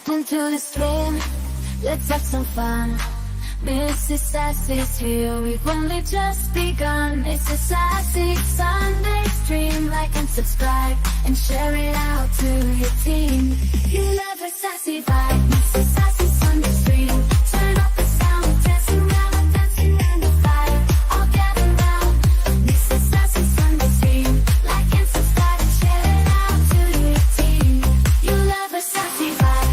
Step into the stream, let's have some fun. Mrs. Sassy's here, we've only just begun. It's a Sassy Sunday stream. Like and subscribe and share it out to your team. You love a sassy vibe. Mrs. Sassy Sunday stream. Turn up the sound, dancing around, dancing in the fire. All gather round. Mrs. Sassy Sunday stream. Like and subscribe and share it out to your team. You love a sassy vibe.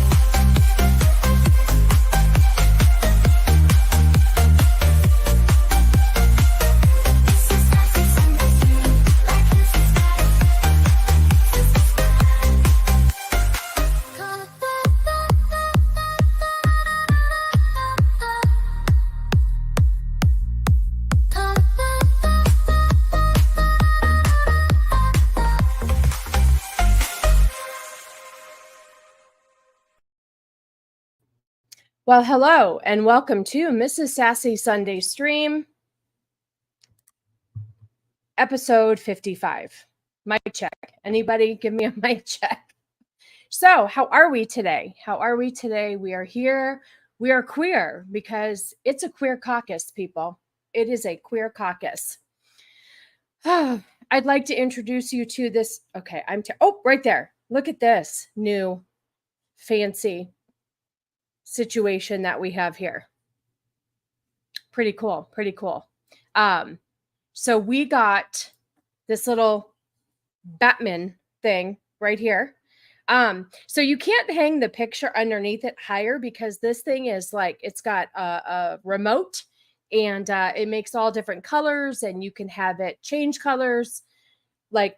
Well, hello and welcome to Mrs. Sassy Sunday Stream, episode 55. Mic check. Anybody give me a mic check? So, how are we today? We are here. We are queer because it's a queer caucus, people. It is a queer caucus. I'd like to introduce you to this. Okay, right there. Look at this new fancy situation that we have here. Pretty cool. So we got this little Batman thing right here. So you can't hang the picture underneath it higher because this thing is like, it's got a remote and it makes all different colors and you can have it change colors like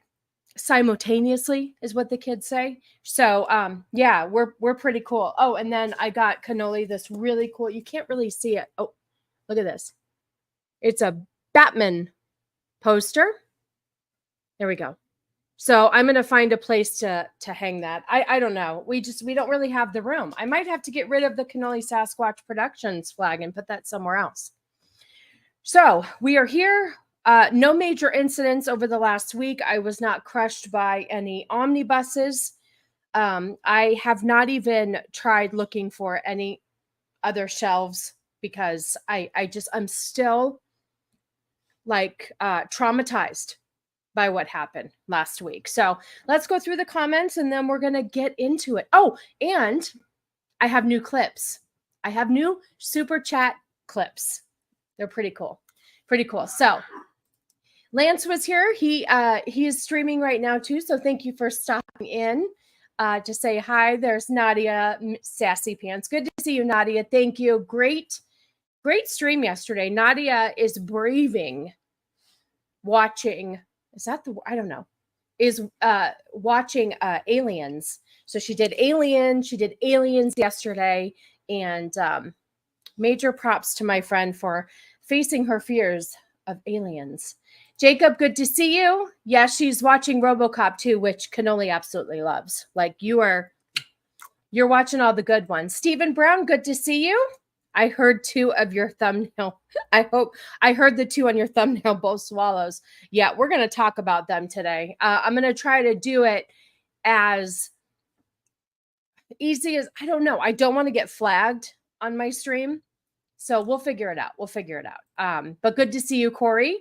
simultaneously is what the kids say. So yeah, we're pretty cool. Oh, and then I got Cannoli this really cool, you can't really see it. Oh, look at this. It's a Batman poster. There we go. So I'm gonna find a place to hang that. I don't know. We don't really have the room. I might have to get rid of the Cannoli Sasquatch Productions flag and put that somewhere else. So we are here. No major incidents over the last week. I was not crushed by any omnibuses. I have not even tried looking for any other shelves because I'm still like traumatized by what happened last week. So let's go through the comments and then we're going to get into it. Oh, and I have new clips. I have new super chat clips. They're pretty cool. So Lance was here. He is streaming right now too. So thank you for stopping in to say hi. There's Nadia Sassy Pants. Good to see you, Nadia. Thank you. Great stream yesterday. Nadia is braving watching. Is that the? I don't know. Is watching Aliens. So she did Alien. She did Aliens yesterday, and major props to my friend for facing her fears of aliens. Jacob, good to see you. Yeah, she's watching RoboCop too, which Cannoli absolutely loves. Like you're watching all the good ones. Stephen Brown, good to see you. I heard two of your thumbnail. I hope I heard the two on your thumbnail, both swallows. Yeah, we're going to talk about them today. I'm going to try to do it as easy as, I don't know. I don't want to get flagged on my stream. So we'll figure it out. But good to see you, Corey.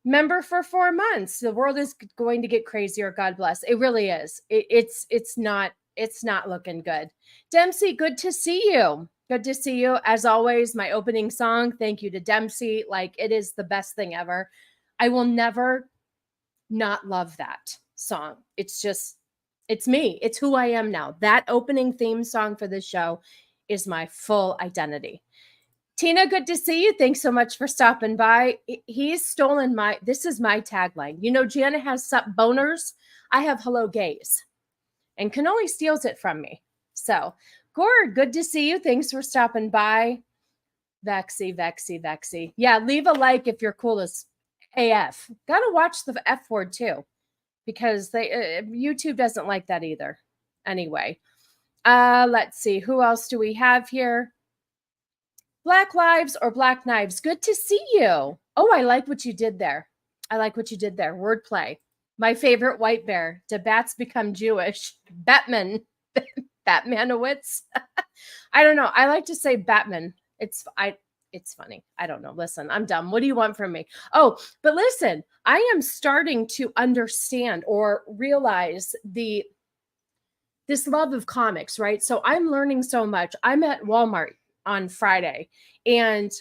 Member for 4 months. The world is going to get crazier. God bless. It really is. It's not looking good. Dempsey, good to see you. Good to see you. As always, my opening song. Thank you to Dempsey. Like it is the best thing ever. I will never not love that song. It's me. It's who I am now. That opening theme song for this show is my full identity. Tina, good to see you. Thanks so much for stopping by. He's stolen this is my tagline. You know, Gianna has sup boners. I have hello gays. And Cannoli steals it from me. So, Gord, good to see you. Thanks for stopping by. Vexy. Yeah, leave a like if you're cool as AF. Gotta watch the F word too. Because YouTube doesn't like that either. Anyway, let's see. Who else do we have here? Black Lives or Black Knives. Good to see you. Oh, I like what you did there. Wordplay. My favorite white bear. Do bats become Jewish? Batman. Batmanowitz. I don't know. I like to say Batman. It's funny. I don't know. Listen, I'm dumb. What do you want from me? Oh, but listen, I am starting to understand or realize this love of comics, right? So I'm learning so much. I'm at Walmart on Friday, and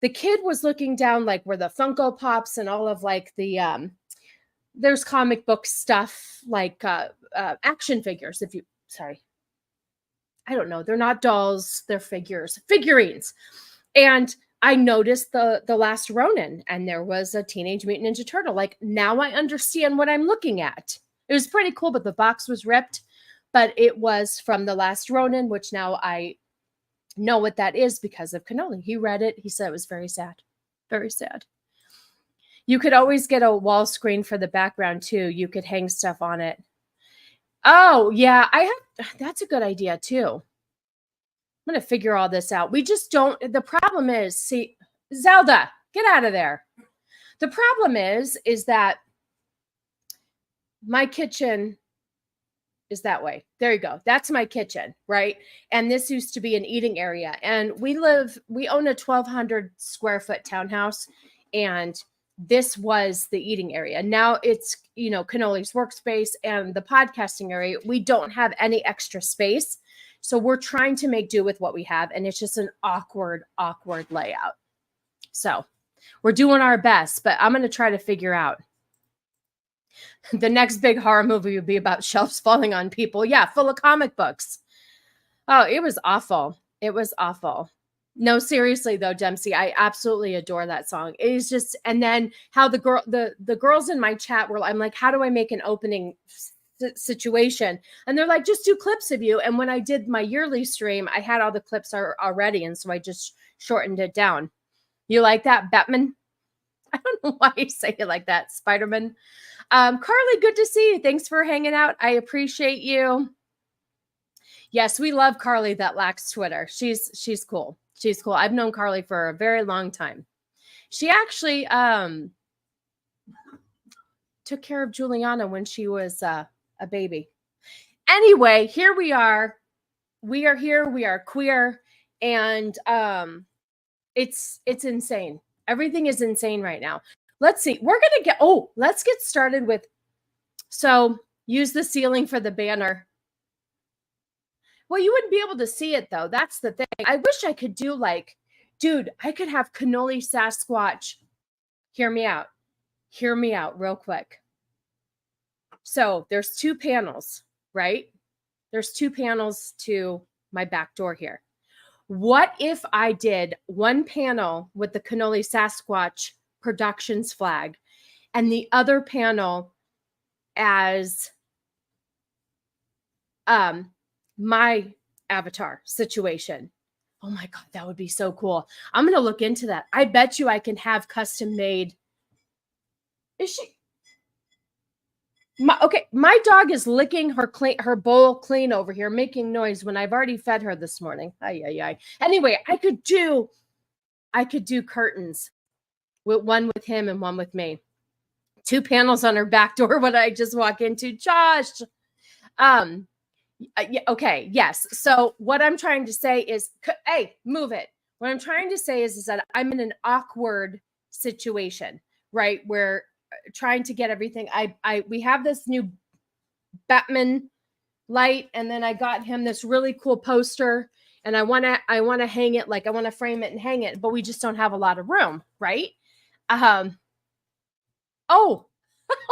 the kid was looking down like where the Funko Pops and all of like the there's comic book stuff like action figures. I don't know. They're not dolls. They're figurines. And I noticed the Last Ronin, and there was a Teenage Mutant Ninja Turtle. Like, now I understand what I'm looking at. It was pretty cool, but the box was ripped. But it was from the Last Ronin, which now I know what that is because of Cannoli. He read it. He said it was very sad. Very sad. You could always get a wall screen for the background too. You could hang stuff on it. Oh, yeah. That's a good idea too. I'm going to figure all this out. We just don't. The problem is, see, Zelda, get out of there. The problem is that my kitchen is that way. There you go. That's my kitchen, right? And this used to be an eating area. And we own a 1,200 square foot townhouse, and this was the eating area. Now it's, Cannoli's workspace and the podcasting area. We don't have any extra space. So we're trying to make do with what we have. And it's just an awkward layout. So we're doing our best, but I'm going to try to figure out. The next big horror movie would be about shelves falling on people. Yeah, full of comic books. Oh, it was awful. It was awful. No, seriously though, Dempsey, I absolutely adore that song. It is just, and then how the girls in my chat were, I'm like, how do I make an opening situation? And they're like, just do clips of you. And when I did my yearly stream, I had all the clips already, and so I just shortened it down. You like that, Batman? I don't know why you say it like that, Spider-Man. Carly, good to see you. Thanks for hanging out. I appreciate you. Yes, we love Carly that lacks Twitter. She's cool. She's cool. I've known Carly for a very long time. She actually took care of Juliana when she was a baby. Anyway, here we are. We are here. We are queer. And it's insane. Everything is insane right now. Let's see. Let's get started with, so use the ceiling for the banner. Well, you wouldn't be able to see it though. That's the thing. I wish I could do dude, I could have Cannoli Sasquatch. Hear me out. Hear me out real quick. So there's 2 panels, right? There's 2 panels to my back door here. What if I did one panel with the Cannoli Sasquatch Productions flag and the other panel as my avatar situation? Oh my God, that would be so cool. I'm going to look into that. I bet you I can have custom made. Is she? My dog is licking her bowl clean over here, making noise when I've already fed her this morning. Ay. Anyway, I could do curtains with one with him and one with me. 2 panels on her back door when I just walk into. Josh. Okay, yes. So what I'm trying to say is, hey, move it. What I'm trying to say is that I'm in an awkward situation, right? Where trying to get everything. We have this new Batman light, and then I got him this really cool poster, and I want to hang it, like I want to frame it and hang it, but we just don't have a lot of room, right? Oh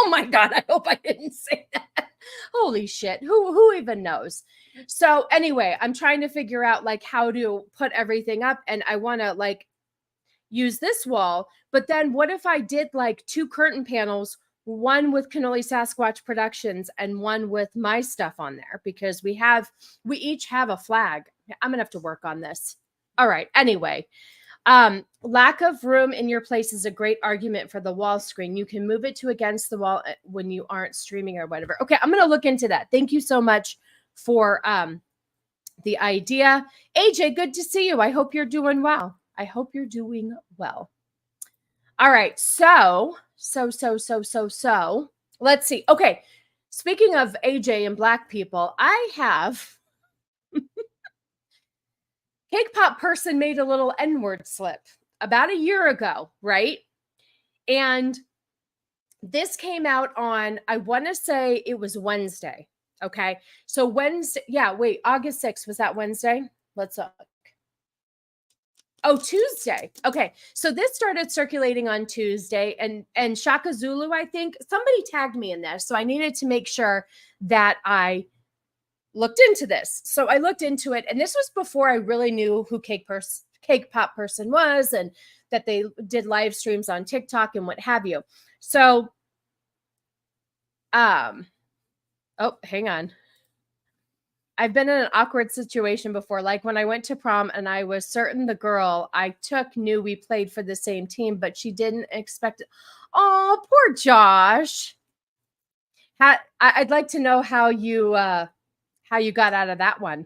my God, I hope I didn't say that. Holy shit. Who even knows? So anyway, I'm trying to figure out how to put everything up, and I want to use this wall, but then what if I did 2 curtain panels, one with Cannoli Sasquatch Productions and one with my stuff on there, because we each have a flag. I'm gonna have to work on this. All right. Anyway, lack of room in your place is a great argument for the wall screen. You can move it to against the wall when you aren't streaming or whatever. Okay, I'm gonna look into that. Thank you so much for the idea. AJ, good to see you. I hope you're doing well. All right. So let's see. Okay. Speaking of AJ and Black people, I have Cake Pop person made a little N-word slip about a year ago, right? And this came out on, I want to say it was Wednesday. Okay. So Wednesday, yeah, wait, August 6th, was that Wednesday? Let's look. Oh, Tuesday. Okay. So this started circulating on Tuesday, and Shaka Zulu, I think somebody tagged me in this. So I needed to make sure that I looked into this. So I looked into it, and this was before I really knew who Cake Pop person was, and that they did live streams on TikTok and what have you. So, oh, hang on. I've been in an awkward situation before, like when I went to prom and I was certain the girl I took knew we played for the same team, but she didn't expect it. Oh, poor Josh. I'd like to know how you got out of that one.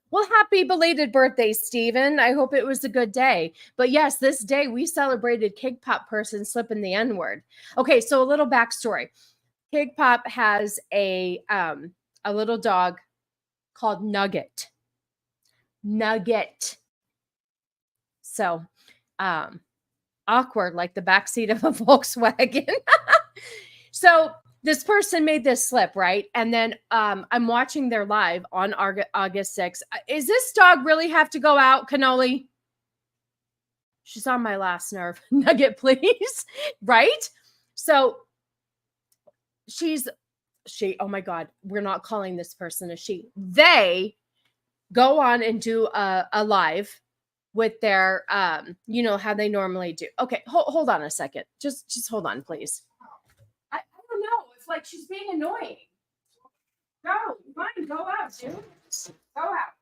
Well, happy belated birthday, Steven. I hope it was a good day. But yes, this day we celebrated Cake Pop person slipping the N-word. Okay, so a little backstory. Cake Pop has a little dog called Nugget. Nugget. So awkward, like the backseat of a Volkswagen. So this person made this slip, right? And then I'm watching their live on August 6th. Is this dog really have to go out, Cannoli? She's on my last nerve. Nugget, please. Right? So oh my God, we're not calling this person a she. They go on and do a live with their, you know, how they normally do. Okay, hold on a second. Just hold on, please. I don't know. It's like she's being annoying. Go, fine, go out, dude. Go out.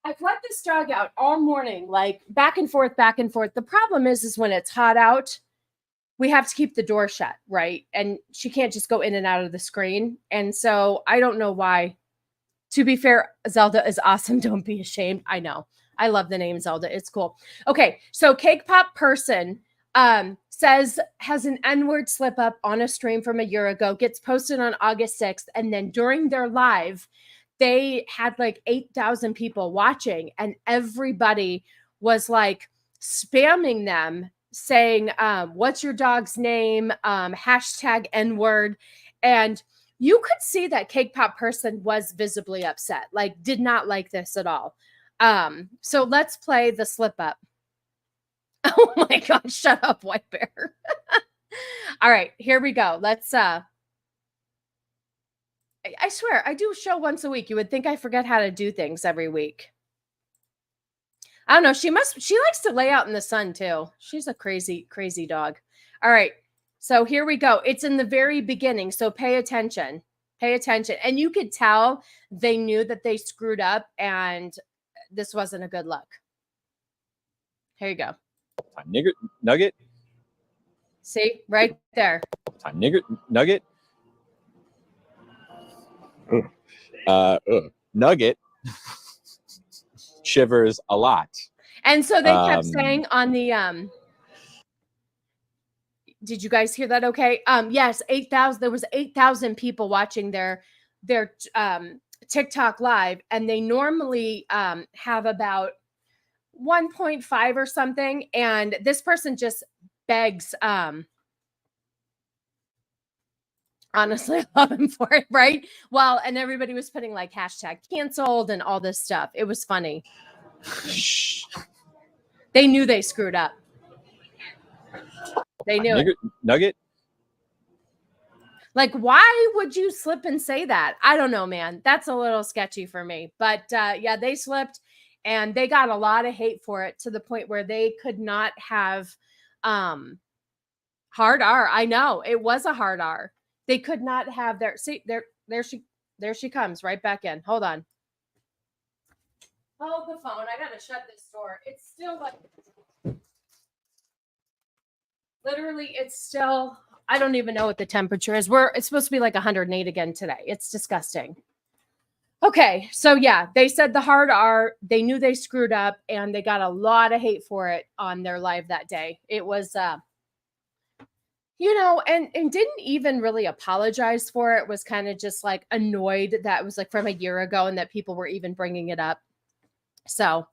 I've let this dog out all morning, like back and forth, back and forth. The problem is when it's hot out, we have to keep the door shut, right? And she can't just go in and out of the screen. And so I don't know why. To be fair, Zelda is awesome. Don't be ashamed. I know. I love the name Zelda. It's cool. Okay, so Cake Pop person has an N-word slip up on a stream from a year ago, gets posted on August 6th. And then during their live, they had like 8,000 people watching, and everybody was like spamming them saying, what's your dog's name? Hashtag N-word. And you could see that Cake Pop person was visibly upset, like did not like this at all. So let's play the slip up. Oh my God, shut up, White Bear. All right, here we go. Let's I swear, I do a show once a week. You would think I forget how to do things every week. I don't know. She likes to lay out in the sun too. She's a crazy, crazy dog. All right. So here we go. It's in the very beginning. So pay attention. Pay attention. And you could tell they knew that they screwed up and this wasn't a good look. Here you go. Nugget. See, right there. Nugget. Nugget shivers a lot. And so they kept saying on the did you guys hear that okay? Yes, 8,000. There was 8,000 people watching their TikTok live, and they normally have about 1.5 or something, and this person just begs honestly, I love him for it, right? Well, and everybody was putting like hashtag canceled and all this stuff. It was funny. They knew they screwed up. They knew it. Nugget. Like, why would you slip and say that? I don't know, man. That's a little sketchy for me. But yeah, they slipped and they got a lot of hate for it to the point where they could not have hard R. I know it was a hard R. They could not have their there she comes right back in. Hold on. Hold the phone. I gotta shut this door. It's still like literally it's still, I don't even know what the temperature is. It's supposed to be like 108 again today. It's disgusting. Okay, so yeah, they said the hard R. They knew they screwed up, and they got a lot of hate for it on their live that day. It was and didn't even really apologize for it. Was kind of just like annoyed that it was like from a year ago and that people were even bringing it up. So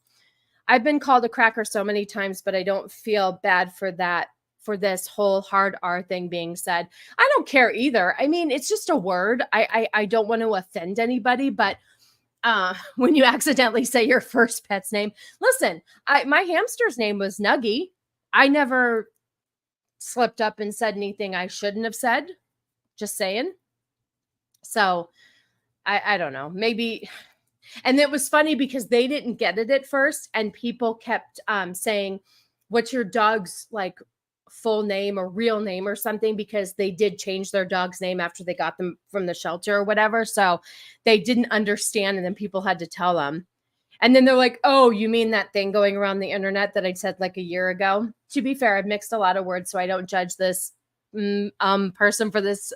I've been called a cracker so many times, but I don't feel bad for that, for this whole hard R thing being said. I don't care either. I mean, it's just a word. I don't want to offend anybody, but when you accidentally say your first pet's name, listen, my hamster's name was Nuggy. I never slipped up and said anything I shouldn't have said. Just saying. So I don't know. Maybe. And it was funny because they didn't get it at first. And people kept saying, what's your dog's like full name or real name or something? Because they did change their dog's name after they got them from the shelter or whatever. So they didn't understand. And then people had to tell them. And then they're like, oh, you mean that thing going around the internet that I said like a year ago? To be fair, I've mixed a lot of words, so I don't judge this person for this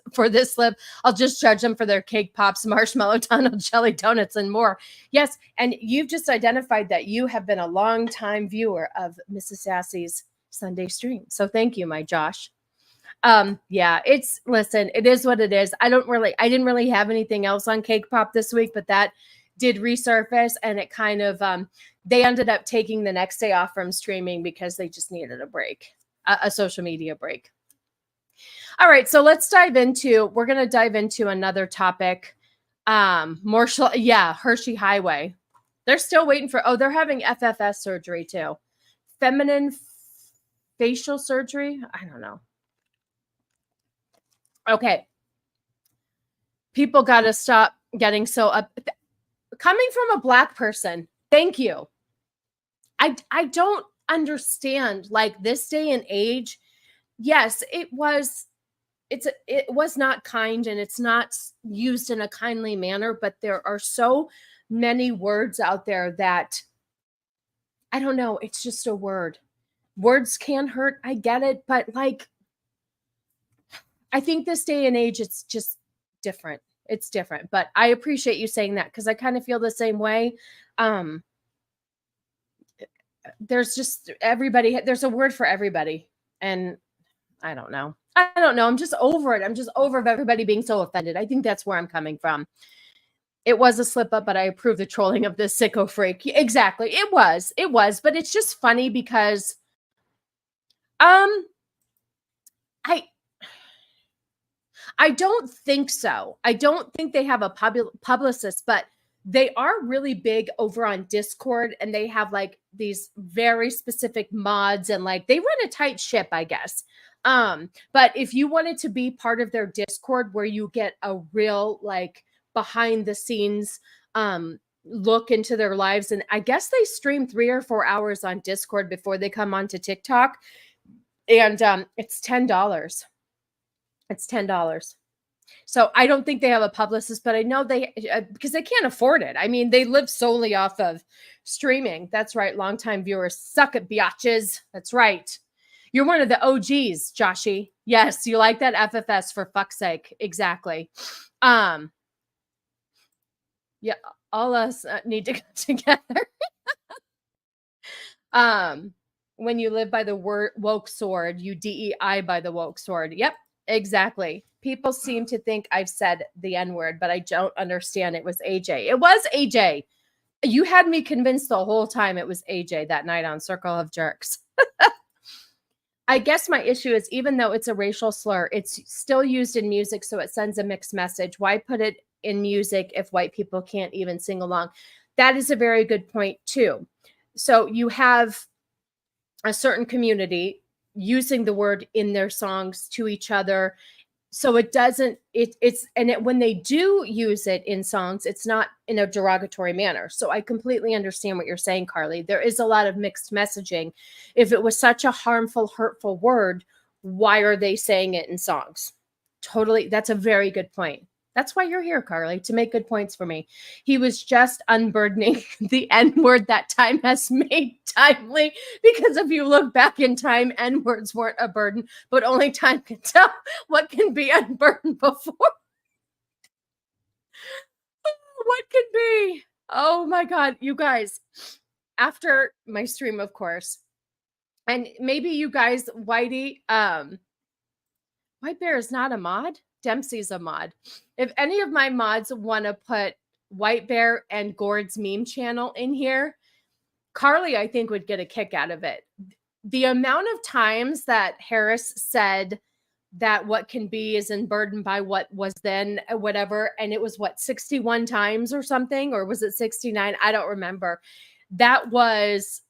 slip. I'll just judge them for their cake pops, marshmallow tunnel, jelly donuts, and more. Yes, and you've just identified that you have been a long time viewer of Mrs. Sassy's Sunday stream. So thank you, my Josh. Yeah, listen, it is what it is. I didn't really have anything else on cake pop this week, but that did resurface, and it kind of they ended up taking the next day off from streaming because they just needed a break, a social media break. All right, so we're going to dive into another topic. Hershey Highway. They're still waiting they're having FFS surgery too. Feminine facial surgery. I don't know. Okay. People got to stop getting so up. Coming from a Black person, thank you. I don't understand, like, this day and age. Yes, it was not kind, and it's not used in a kindly manner, but there are so many words out there that, I don't know, it's just a word. Words can hurt, I get it, but like, I think this day and age, it's just different. It's different, but I appreciate you saying that because I kind of feel the same way. There's a word for everybody, and I don't know. I'm just over it. I'm just over everybody being so offended. I think that's where I'm coming from. It was a slip up, but I approve the trolling of this sicko freak. Exactly. It was, but it's just funny because, I don't think so. I don't think they have a publicist, but they are really big over on Discord, and they have like these very specific mods, and like they run a tight ship, I guess. But if you wanted to be part of their Discord where you get a real like behind the scenes look into their lives, and I guess they stream 3 or 4 hours on Discord before they come onto TikTok, and it's $10. It's $10. So I don't think they have a publicist, but I know because they can't afford it. I mean, they live solely off of streaming. That's right. Longtime viewers suck at biatches. That's right. You're one of the OGs, Joshy. Yes, you like that FFS, for fuck's sake. Exactly. Yeah, all us need to get together. When you live by the woke sword, you DEI by the woke sword. Yep, exactly. People seem to think I've said the N-word, but I don't understand. It was AJ. It was AJ. You had me convinced the whole time it was AJ that night on Circle of Jerks. I guess my issue is, even though it's a racial slur, it's still used in music, so it sends a mixed message. Why put it in music if white people can't even sing along? That is a very good point, too. So you have a certain community using the word in their songs to each other. So it doesn't, when they do use it in songs, it's not in a derogatory manner. So I completely understand what you're saying, Carly. There is a lot of mixed messaging. If it was such a harmful, hurtful word, why are they saying it in songs? Totally. That's a very good point. That's why you're here, Carly, to make good points for me. He was just unburdening the N-word that time has made timely, because if you look back in time, N-words weren't a burden, but only time can tell what can be unburdened before. What can be? Oh my God, you guys, after my stream, of course, and maybe you guys, Whitey, White Bear is not a mod. Dempsey's a mod. If any of my mods want to put White Bear and Gord's meme channel in here, Carly, I think, would get a kick out of it. The amount of times that Harris said that what can be is unburdened by what was then, whatever, and it was what, 61 times or something, or was it 69? I don't remember. That was,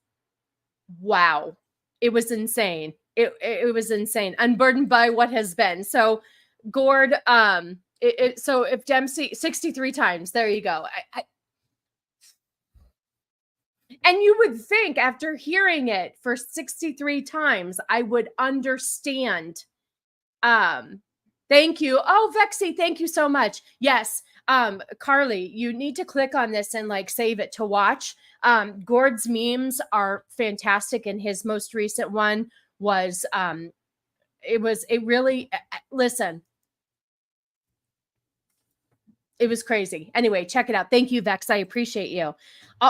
wow. It was insane. It was insane. Unburdened by what has been. So Gord, so if Dempsey 63 times, there you go. And you would think after hearing it for 63 times, I would understand. Thank you. Oh, Vexy, thank you so much. Yes. Carly, you need to click on this and like save it to watch. Gord's memes are fantastic. And his most recent one was, listen, it was crazy. Anyway, check it out. Thank you, Vex. I appreciate you.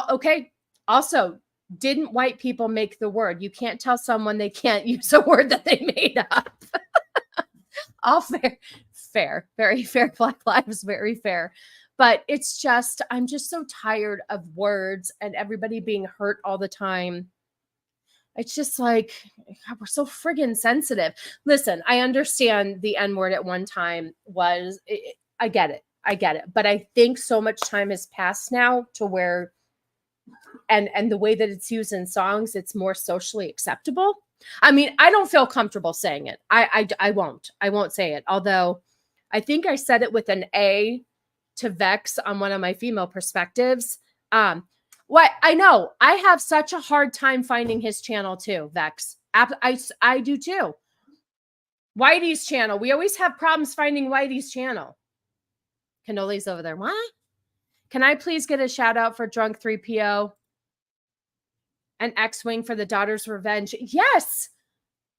Okay. Also, didn't white people make the word? You can't tell someone they can't use a word that they made up. All fair, very fair. Black lives, very fair. But it's just, I'm just so tired of words and everybody being hurt all the time. It's just like, God, we're so friggin' sensitive. Listen, I understand the N-word at one time was, I get it. But I think so much time has passed now to where, and the way that it's used in songs, it's more socially acceptable. I mean, I don't feel comfortable saying it. I won't say it. Although I think I said it with an A to Vex on one of my female perspectives. What I know, I have such a hard time finding his channel too, Vex. I do too. Whitey's channel. We always have problems finding Whitey's channel. Cannoli's over there. What? Can I please get a shout out for Drunk 3PO and X-Wing for the Daughter's Revenge? Yes.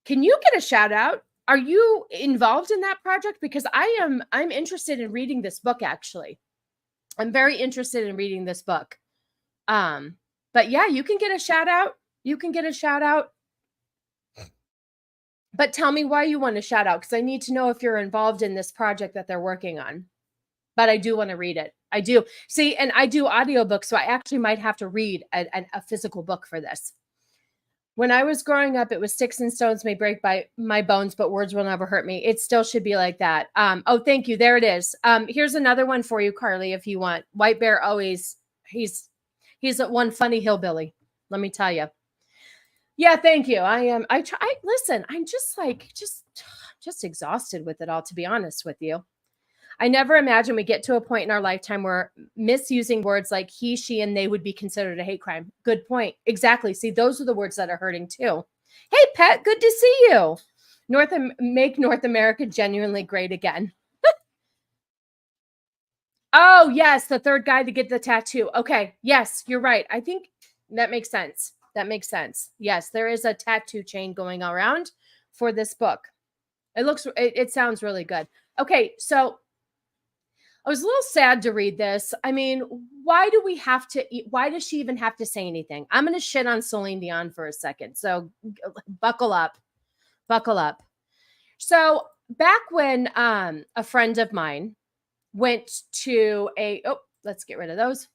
Can you get a shout out? Are you involved in that project? Because I'm interested in reading this book, actually. I'm very interested in reading this book. But yeah, you can get a shout out. You can get a shout out. But tell me why you want a shout out, because I need to know if you're involved in this project that they're working on. But I do want to read it. I do. See, and I do audiobooks, so I actually might have to read a physical book for this. When I was growing up, it was sticks and stones may break my bones, but words will never hurt me. It still should be like that. Oh, thank you. There it is. Here's another one for you, Carly, if you want. White Bear always, he's one funny hillbilly. Let me tell you. Yeah, thank you. Listen, I'm just exhausted with it all, to be honest with you. I never imagined we get to a point in our lifetime where misusing words like he, she, and they would be considered a hate crime. Good point. Exactly. See, those are the words that are hurting too. Hey, Pet, good to see you. Make North America genuinely great again. Oh, yes, the third guy to get the tattoo. Okay, yes, you're right. I think that makes sense. Yes, there is a tattoo chain going around for this book. It sounds really good. Okay, so I was a little sad to read this. I mean, why does she even have to say anything? I'm going to shit on Celine Dion for a second. So buckle up. So back when a friend of mine went to let's get rid of those.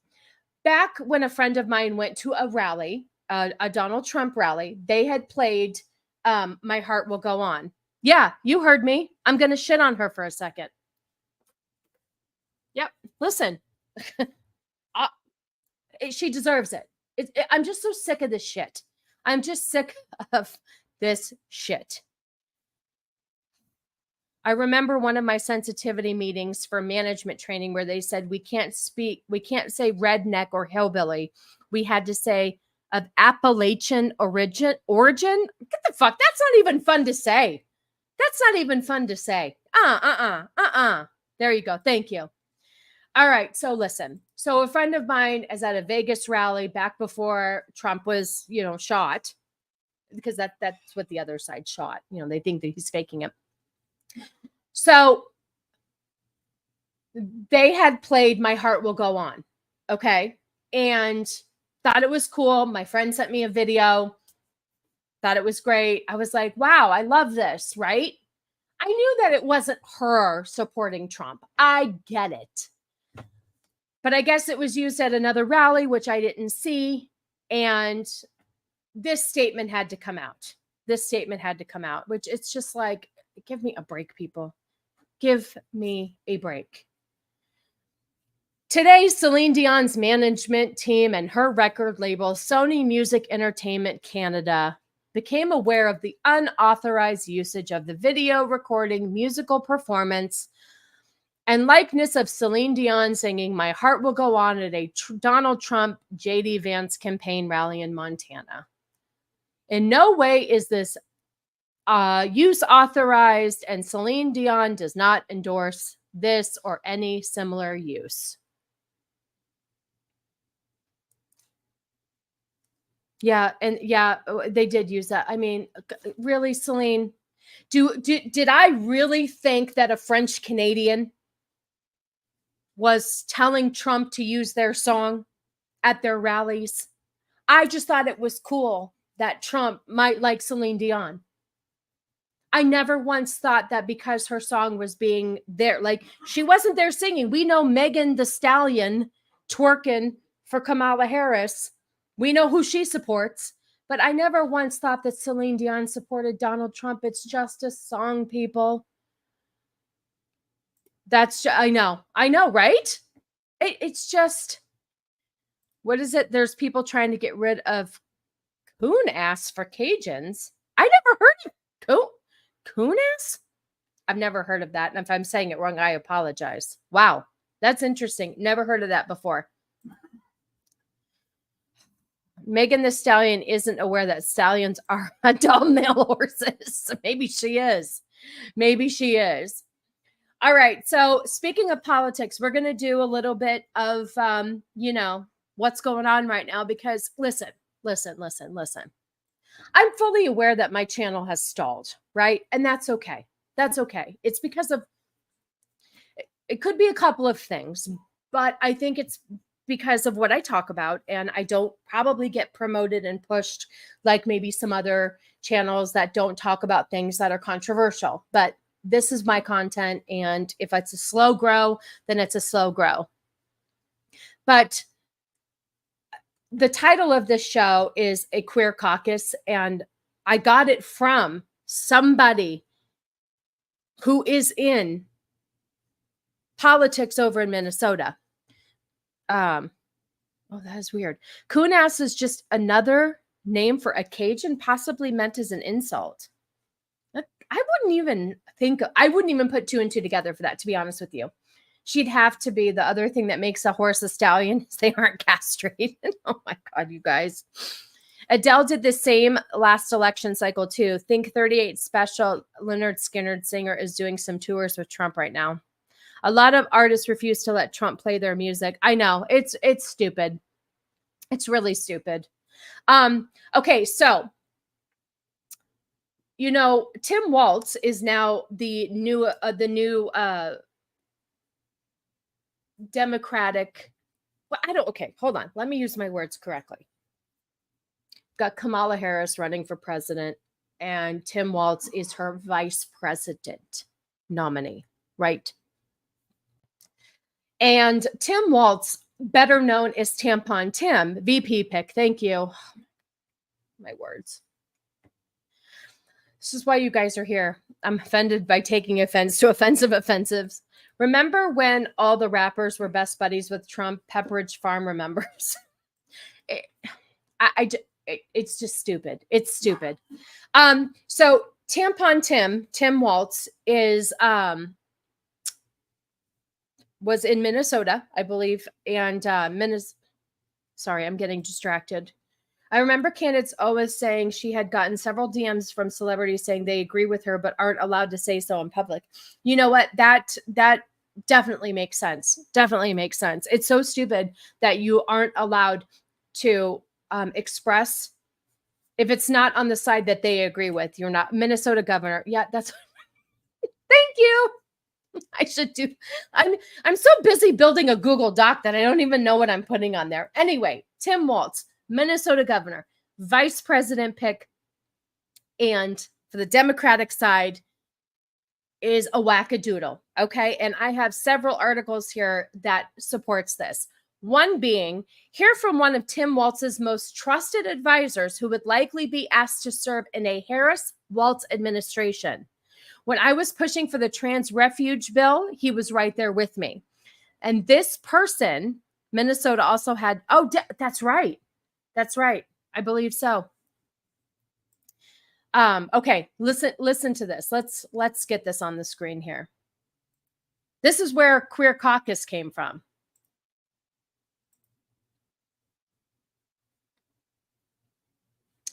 Back when a friend of mine went to a rally, a Donald Trump rally, they had played My Heart Will Go On. Yeah, you heard me. I'm going to shit on her for a second. Yep. Listen, she deserves it. I'm just so sick of this shit. I'm just sick of this shit. I remember one of my sensitivity meetings for management training where they said we can't say redneck or hillbilly. We had to say of Appalachian origin. Get the fuck. That's not even fun to say. There you go. Thank you. All right. So listen. So a friend of mine is at a Vegas rally back before Trump was, shot, because that's what the other side shot. They think that he's faking it. So they had played My Heart Will Go On. Okay. And thought it was cool. My friend sent me a video. Thought it was great. I was like, wow, I love this. Right. I knew that it wasn't her supporting Trump. I get it. But I guess it was used at another rally, which I didn't see. And this statement had to come out. This statement had to come out, which it's just like, give me a break, people. Give me a break. Today, Celine Dion's management team and her record label, Sony Music Entertainment Canada, became aware of the unauthorized usage of the video recording musical performance and likeness of Celine Dion singing "My Heart Will Go On" at a Donald Trump J.D. Vance campaign rally in Montana. In no way is this use authorized, and Celine Dion does not endorse this or any similar use. Yeah, and yeah, they did use that. I mean, really, Celine? Did I really think that a French Canadian was telling Trump to use their song at their rallies? I just thought it was cool that Trump might like Celine Dion. I never once thought that because her song was being there, like she wasn't there singing. We know Megan Thee Stallion twerking for Kamala Harris. We know who she supports, but I never once thought that Celine Dion supported Donald Trump. It's just a song, people. I know, right? It's just, what is it? There's people trying to get rid of coon ass for Cajuns. I never heard of coon ass. I've never heard of that. And if I'm saying it wrong, I apologize. Wow. That's interesting. Never heard of that before. Megan Thee Stallion isn't aware that stallions are adult male horses. Maybe she is. Maybe she is. All right. So speaking of politics, we're going to do a little bit of, what's going on right now, because listen. I'm fully aware that my channel has stalled, right? And that's okay. That's okay. It's because of, it could be a couple of things, but I think it's because of what I talk about, and I don't probably get promoted and pushed like maybe some other channels that don't talk about things that are controversial. But this is my content, and if it's a slow grow, then it's a slow grow. But the title of this show is A Queer Caucus, and I got it from somebody who is in politics over in Minnesota. Oh, that is weird. Coon-ass is just another name for a Cajun, possibly meant as an insult. I wouldn't even put two and two together for that, to be honest with you. She'd have to be the other thing that makes a horse a stallion is they aren't castrated. Oh my God, you guys. Adele did the same last election cycle too. Think 38 special Leonard Skinner singer is doing some tours with Trump right now. A lot of artists refuse to let Trump play their music. I know, it's stupid. It's really stupid. Okay, so timwalz is now the new Democratic. Well, okay, hold on. Let me use my words correctly. Got Kamala Harris running for president, and timwalz is her vice president nominee, right? And timwalz, better known as Tampon Tim, VP pick. Thank you. My words. This is why you guys are here. I'm offended by taking offense to offensive offensives. Remember when all the rappers were best buddies with Trump? Pepperidge Farm remembers. It's just stupid. It's stupid. So Tampon timwalz is was in Minnesota, I believe, and sorry, I'm getting distracted. I remember candidates always saying she had gotten several DMs from celebrities saying they agree with her but aren't allowed to say so in public. You know what? That definitely makes sense. Definitely makes sense. It's so stupid that you aren't allowed to express if it's not on the side that they agree with. You're not Minnesota governor. Yeah, that's thank you. I should do. I'm so busy building a Google Doc that I don't even know what I'm putting on there. Anyway, timwalz, Minnesota governor, vice president pick, and for the Democratic side, is a wackadoodle. Okay. And I have several articles here that supports this. One being, hear from one of Tim Walz's most trusted advisors who would likely be asked to serve in a Harris-Walz administration. When I was pushing for the trans refuge bill, he was right there with me. And this person, Minnesota also had, that's right. That's right. I believe so. Okay, listen to this. Let's get this on the screen here. This is where Queer Caucus came from.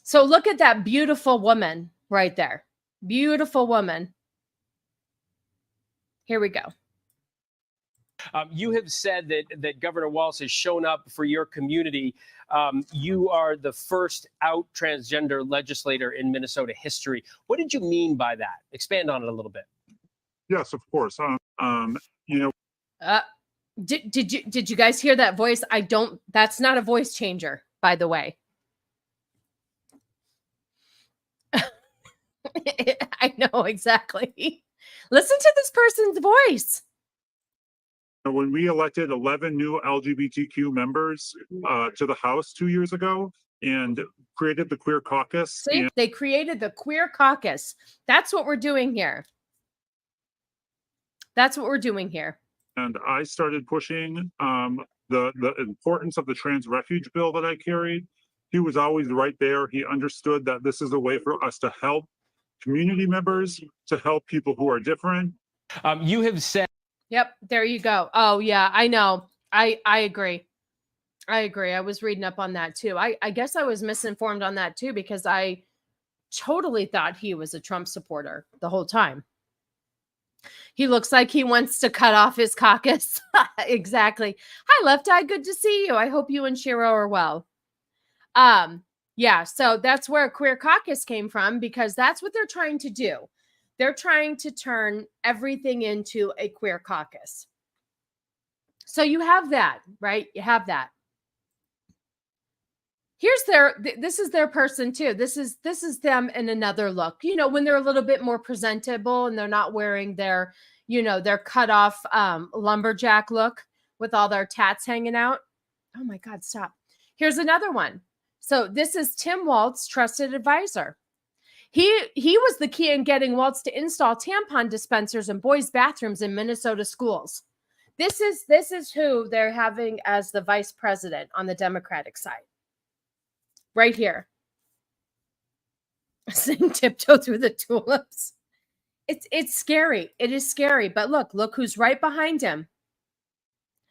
So look at that beautiful woman right there. Beautiful woman. Here we go. You have said that Governor Walz has shown up for your community. You are the first out transgender legislator in Minnesota history. What did you mean by that? Expand on it a little bit. Yes, of course. Did you guys hear that voice? That's not a voice changer, by the way. I know exactly. Listen to this person's voice. When we elected 11 new LGBTQ members to the House 2 years ago and created the Queer Caucus. See, they created the Queer Caucus. That's what we're doing here. That's what we're doing here. And I started pushing the importance of the trans refuge bill that I carried. He was always right there. He understood that this is a way for us to help community members, to help people who are different. You have said. Yep, there you go. Oh, yeah, I know. I agree. I agree. I was reading up on that too. I guess I was misinformed on that too, because I totally thought he was a Trump supporter the whole time. He looks like he wants to cut off his caucus. Exactly. Hi, Left Eye. Good to see you. I hope you and Shiro are well. Yeah, so that's where Queer Caucus came from, because that's what they're trying to do. They're trying to turn everything into a queer caucus. So you have that, right? You have that. Here's this is their person too. This is them in another look. You know, when they're a little bit more presentable and they're not wearing their, their cut off lumberjack look with all their tats hanging out. Oh my God, stop. Here's another one. So this is Tim Walz, trusted advisor. He was the key in getting Walz to install tampon dispensers in boys' bathrooms in Minnesota schools. This is who they're having as the vice president on the Democratic side. Right here. Sing Tiptoe Through the Tulips. It's scary. It is scary. But look who's right behind him.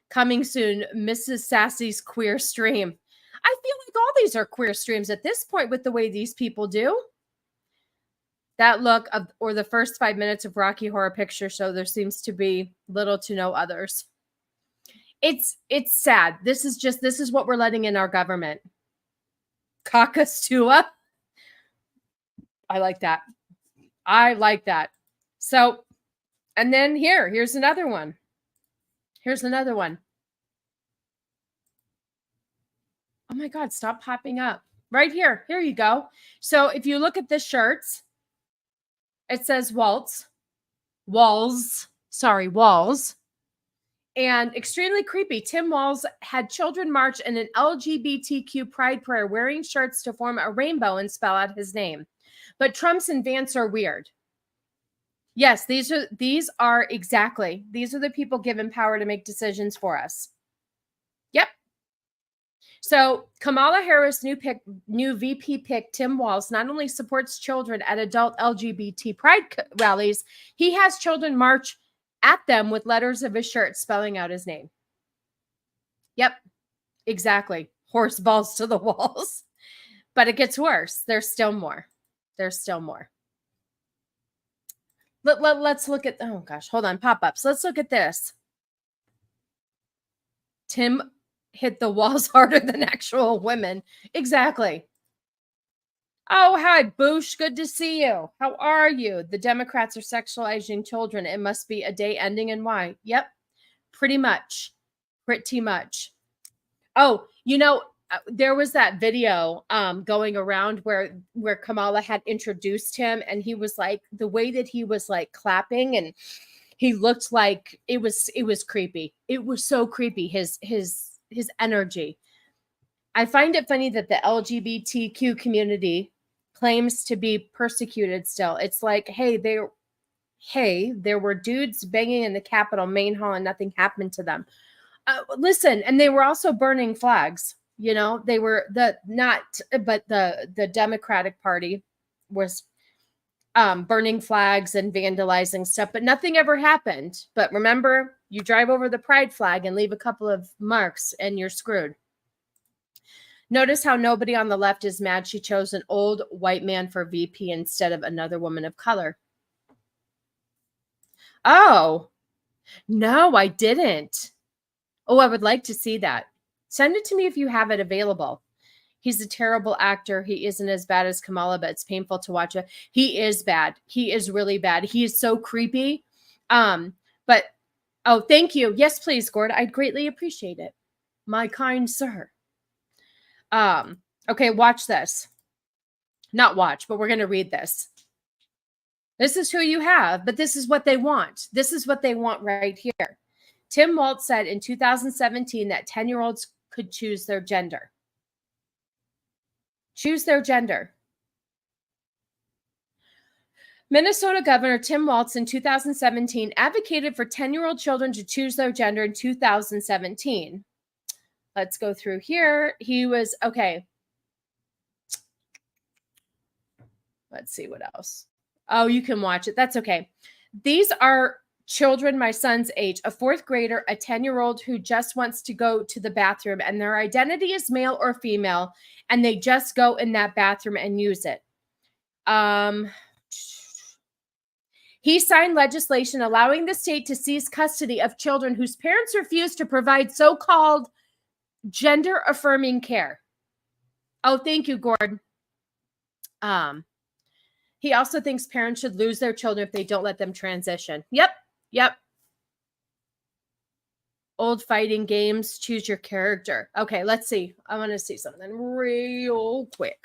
Coming soon, Mrs. Sassy's queer stream. I feel like all these are queer streams at this point with the way these people do. That look or the first 5 minutes of Rocky Horror Picture Show, there seems to be little to no others. It's sad. This is what we're letting in our government. Caucus Tua. I like that. I like that. So, and then here's another one. Here's another one. Oh my God, stop popping up. Right here. Here you go. So if you look at the shirts, it says Walz. And extremely creepy. Tim Walz had children march in an LGBTQ pride prayer wearing shirts to form a rainbow and spell out his name. But Trump's and Vance are weird. Yes, these are the people given power to make decisions for us. Yep. So Kamalaharris' new VP pick, Tim Walz, not only supports children at adult LGBT pride rallies, he has children march at them with letters of his shirt spelling out his name. Yep, exactly. Horse balls to the walls. But it gets worse. There's still more. There's still more. Let's look at, oh gosh, hold on, pop-ups. Let's look at this. Tim hit the walls harder than actual women. Exactly. Oh, hi, Boosh. Good to see you. How are you? The Democrats are sexualizing children. It must be a day ending in Y. Yep, pretty much. Pretty much. Oh, there was that video going around where Kamala had introduced him, and he was like, the way that he was like clapping, and he looked like it was creepy. It was so creepy, his energy. I find it funny that the LGBTQ community claims to be persecuted still. It's like, hey, there were dudes banging in the Capitol main hall and nothing happened to them. Listen, and they were also burning flags. You know, they were the Democratic Party was burning flags and vandalizing stuff, but nothing ever happened. But remember, you drive over the pride flag and leave a couple of marks and you're screwed. Notice how nobody on the left is mad she chose an old white man for VP instead of another woman of color. Oh, no, I didn't. Oh, I would like to see that. Send it to me if you have it available. He's a terrible actor. He isn't as bad as Kamala, but it's painful to watch it. He is bad. He is really bad. He is so creepy. But, oh, thank you. Yes, please, Gord. I'd greatly appreciate it. My kind sir. Okay, watch this. Not watch, but we're going to read this. This is who you have, but this is what they want. This is what they want right here. Timwalz said in 2017 that 10-year-olds could choose their gender. Choose their gender. Minnesota Governor Timwalz in 2017 advocated for 10-year-old children to choose their gender in 2017. Let's go through here. He was, okay. Let's see what else. Oh, you can watch it. That's okay. These are children my son's age, a 4th grader, a 10-year-old who just wants to go to the bathroom, and their identity is male or female, and they just go in that bathroom and use it. He signed legislation allowing the state to seize custody of children whose parents refuse to provide so-called gender-affirming care. Oh, thank you, Gord. He also thinks parents should lose their children if they don't let them transition. Yep. Old fighting games, choose your character. Okay, let's see. I want to see something real quick.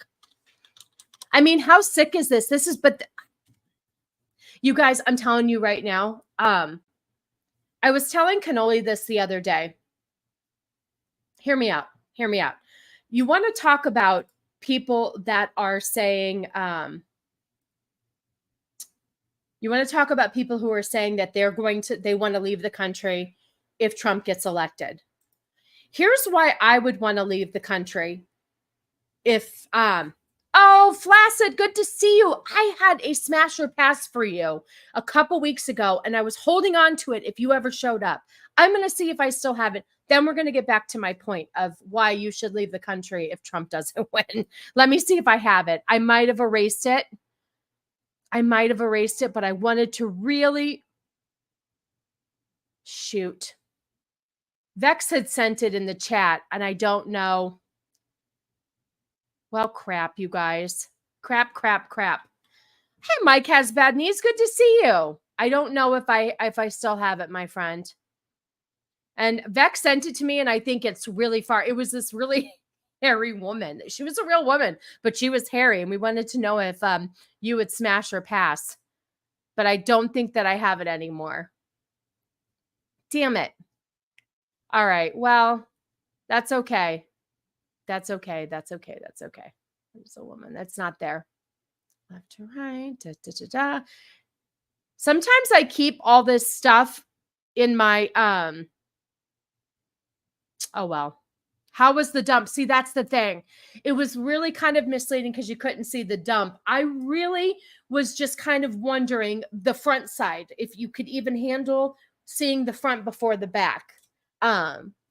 I mean, how sick is this? You guys, I'm telling you right now, I was telling Cannoli this the other day. Hear me out. You want to talk about people that are saying, you want to talk about people who are saying that they want to leave the country if Trump gets elected. Here's why I would want to leave the country if, oh, Flaccid, good to see you. I had a smash or pass for you a couple weeks ago, and I was holding on to it if you ever showed up. I'm going to see if I still have it. Then we're going to get back to my point of why you should leave the country if Trump doesn't win. Let me see if I have it. I might have erased it, but I wanted to really shoot. Vex had sent it in the chat, and I don't know. Well, crap, you guys. Crap. Hey, Mike has bad knees. Good to see you. I don't know if I still have it, my friend. And Vex sent it to me, and I think it's really far. It was this really hairy woman. She was a real woman, but she was hairy, and we wanted to know if you would smash or pass. But I don't think that I have it anymore. Damn it. All right. Well, that's okay. That's okay. There's a woman that's not there. Left to right. Sometimes I keep all this stuff in my oh well. How was the dump? See, that's the thing. It was really kind of misleading because you couldn't see the dump. I really was just kind of wondering the front side, if you could even handle seeing the front before the back.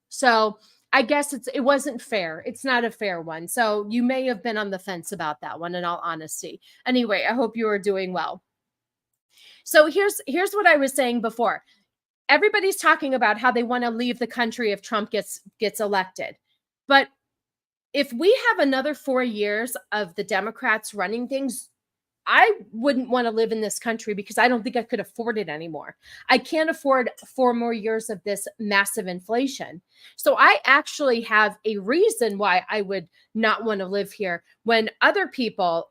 So I guess it wasn't fair. It's not a fair one. So you may have been on the fence about that one, in all honesty. Anyway, I hope you are doing well. So here's what I was saying before. Everybody's talking about how they want to leave the country if Trump gets elected. But if we have another 4 years of the Democrats running things, I wouldn't want to live in this country because I don't think I could afford it anymore. I can't afford 4 more years of this massive inflation. So I actually have a reason why I would not want to live here, when other people,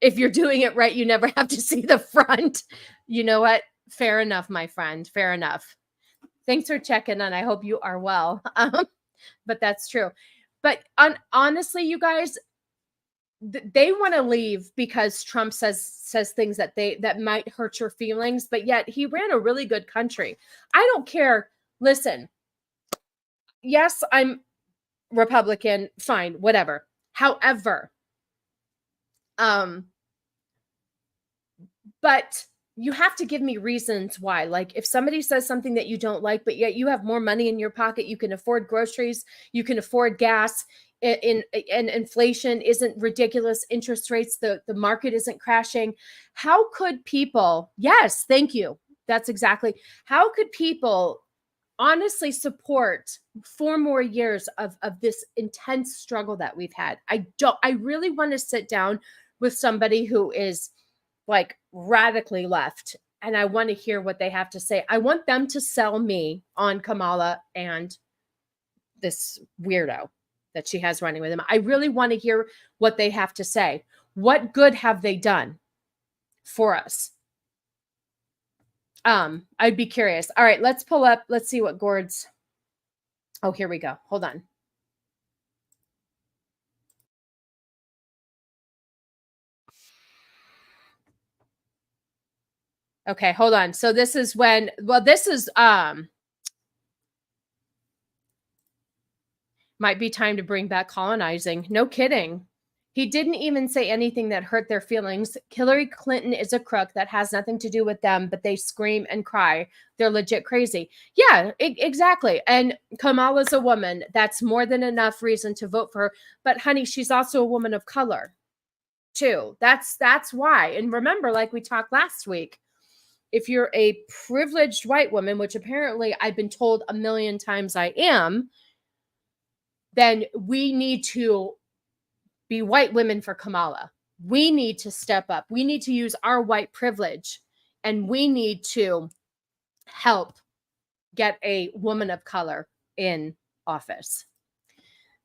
if you're doing it right, you never have to see the front. You know what? Fair enough, my friend. Fair enough. Thanks for checking in. I hope you are well. But that's true. But honestly, you guys, they want to leave because Trump says things that might hurt your feelings, but yet he ran a really good country. I don't care. Listen, yes, I'm Republican, fine, whatever. However, but you have to give me reasons why. Like, if somebody says something that you don't like, but yet you have more money in your pocket, you can afford groceries, you can afford gas, and inflation isn't ridiculous, interest rates, the market isn't crashing. How could people, yes, thank you. That's exactly, how could people honestly support 4 more years of this intense struggle that we've had? I really want to sit down with somebody who is like radically left, and I want to hear what they have to say. I want them to sell me on Kamala and this weirdo that she has running with him. I really want to hear what they have to say. What good have they done for us? I'd be curious. All right, let's pull up. Let's see what Gord's. Oh, here we go. Hold on. Okay, hold on. So this is when, well, this is might be time to bring back colonizing. No kidding. He didn't even say anything that hurt their feelings. Hillary Clinton is a crook. That has nothing to do with them, but they scream and cry. They're legit crazy. Yeah, exactly. And Kamala's a woman. That's more than enough reason to vote for her. But honey, she's also a woman of color too. That's why. And remember, like we talked last week, if you're a privileged white woman, which apparently I've been told a million times I am, then we need to be white women for Kamala. We need to step up. We need to use our white privilege, and we need to help get a woman of color in office.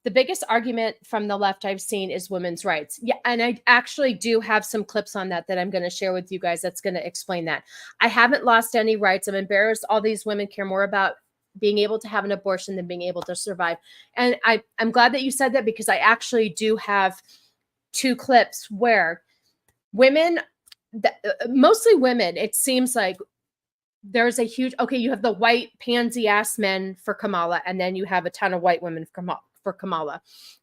The biggest argument from the left I've seen is women's rights. Yeah, and I actually do have some clips on that I'm going to share with you guys that's going to explain that. I haven't lost any rights. I'm embarrassed all these women care more about being able to have an abortion than being able to survive. And I'm glad that you said that, because I actually do have 2 clips where women, mostly women, it seems like there's a huge, okay, you have the white pansy ass men for Kamala, and then you have a ton of white women for Kamala.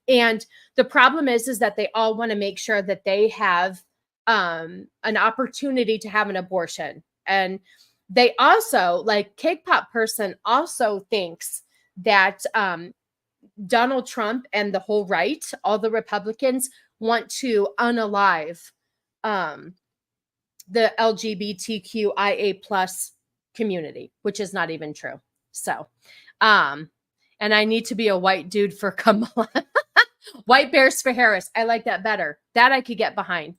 And the problem is that they all want to make sure that they have an opportunity to have an abortion. And they also, like, Cake Pop Person also thinks that Donald Trump and the whole right, all the Republicans, want to unalive the LGBTQIA plus community, which is not even true. So, and I need to be a white dude for Kamala. White bears for Harris. I like that better. That I could get behind.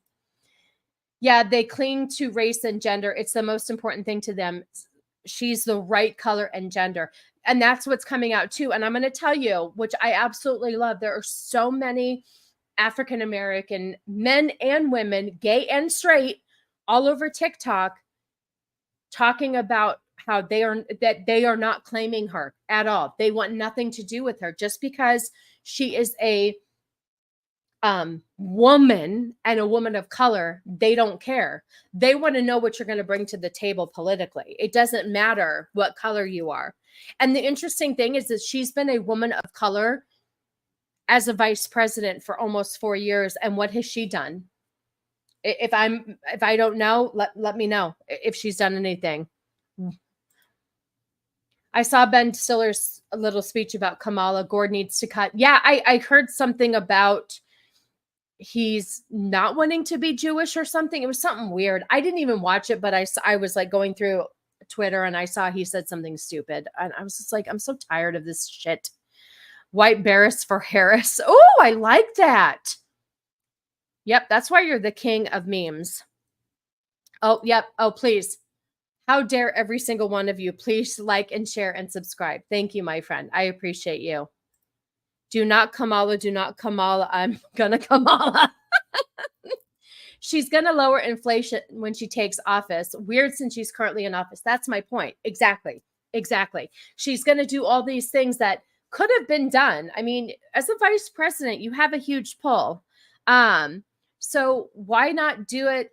Yeah, they cling to race and gender. It's the most important thing to them. She's the right color and gender. And that's what's coming out too. And I'm going to tell you, which I absolutely love, there are so many African-American men and women, gay and straight, all over TikTok, talking about how they are not claiming her at all. They want nothing to do with her just because she is a woman and a woman of color. They don't care. They want to know what you're going to bring to the table politically. It doesn't matter what color you are. And the interesting thing is that she's been a woman of color as a vice president for almost 4 years. And what has she done? If I don't know, let me know if she's done anything. I saw Ben Stiller's little speech about Kamala. Gord needs to cut. Yeah, I heard something about he's not wanting to be Jewish or something. It was something weird. I didn't even watch it, but I was like going through Twitter and I saw he said something stupid. And I was just like, I'm so tired of this shit. White Barris for Harris. Oh, I like that. Yep, that's why you're the king of memes. Oh, yep. Oh, please. How dare every single one of you please like and share and subscribe. Thank you, my friend. I appreciate you. Do not Kamala. Do not Kamala. I'm gonna Kamala. She's going to lower inflation when she takes office. Weird since she's currently in office. That's my point. Exactly. Exactly. She's going to do all these things that could have been done. I mean, as a vice president, you have a huge pull. So why not do it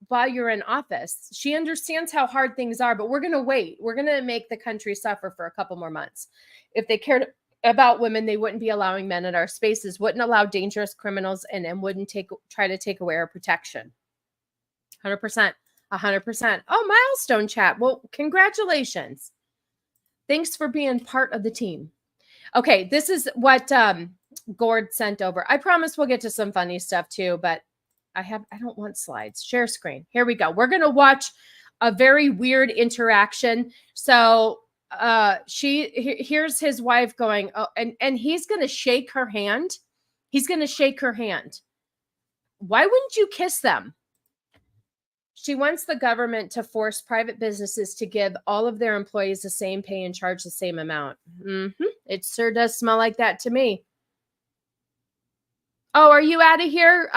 while you're in office? She understands how hard things are, but we're going to wait. We're going to make the country suffer for a couple more months. If they cared about women, they wouldn't be allowing men in our spaces, wouldn't allow dangerous criminals in, and wouldn't try to take away our protection. 100%. 100%. Oh, milestone chat. Well, congratulations. Thanks for being part of the team. Okay, this is what Gord sent over. I promise we'll get to some funny stuff too, but I don't want slides. Share screen. Here we go. We're going to watch a very weird interaction. So here's his wife going, oh, and he's going to shake her hand. He's going to shake her hand. Why wouldn't you kiss them? She wants the government to force private businesses to give all of their employees the same pay and charge the same amount. It sure does smell like that to me. Oh, are you out of here?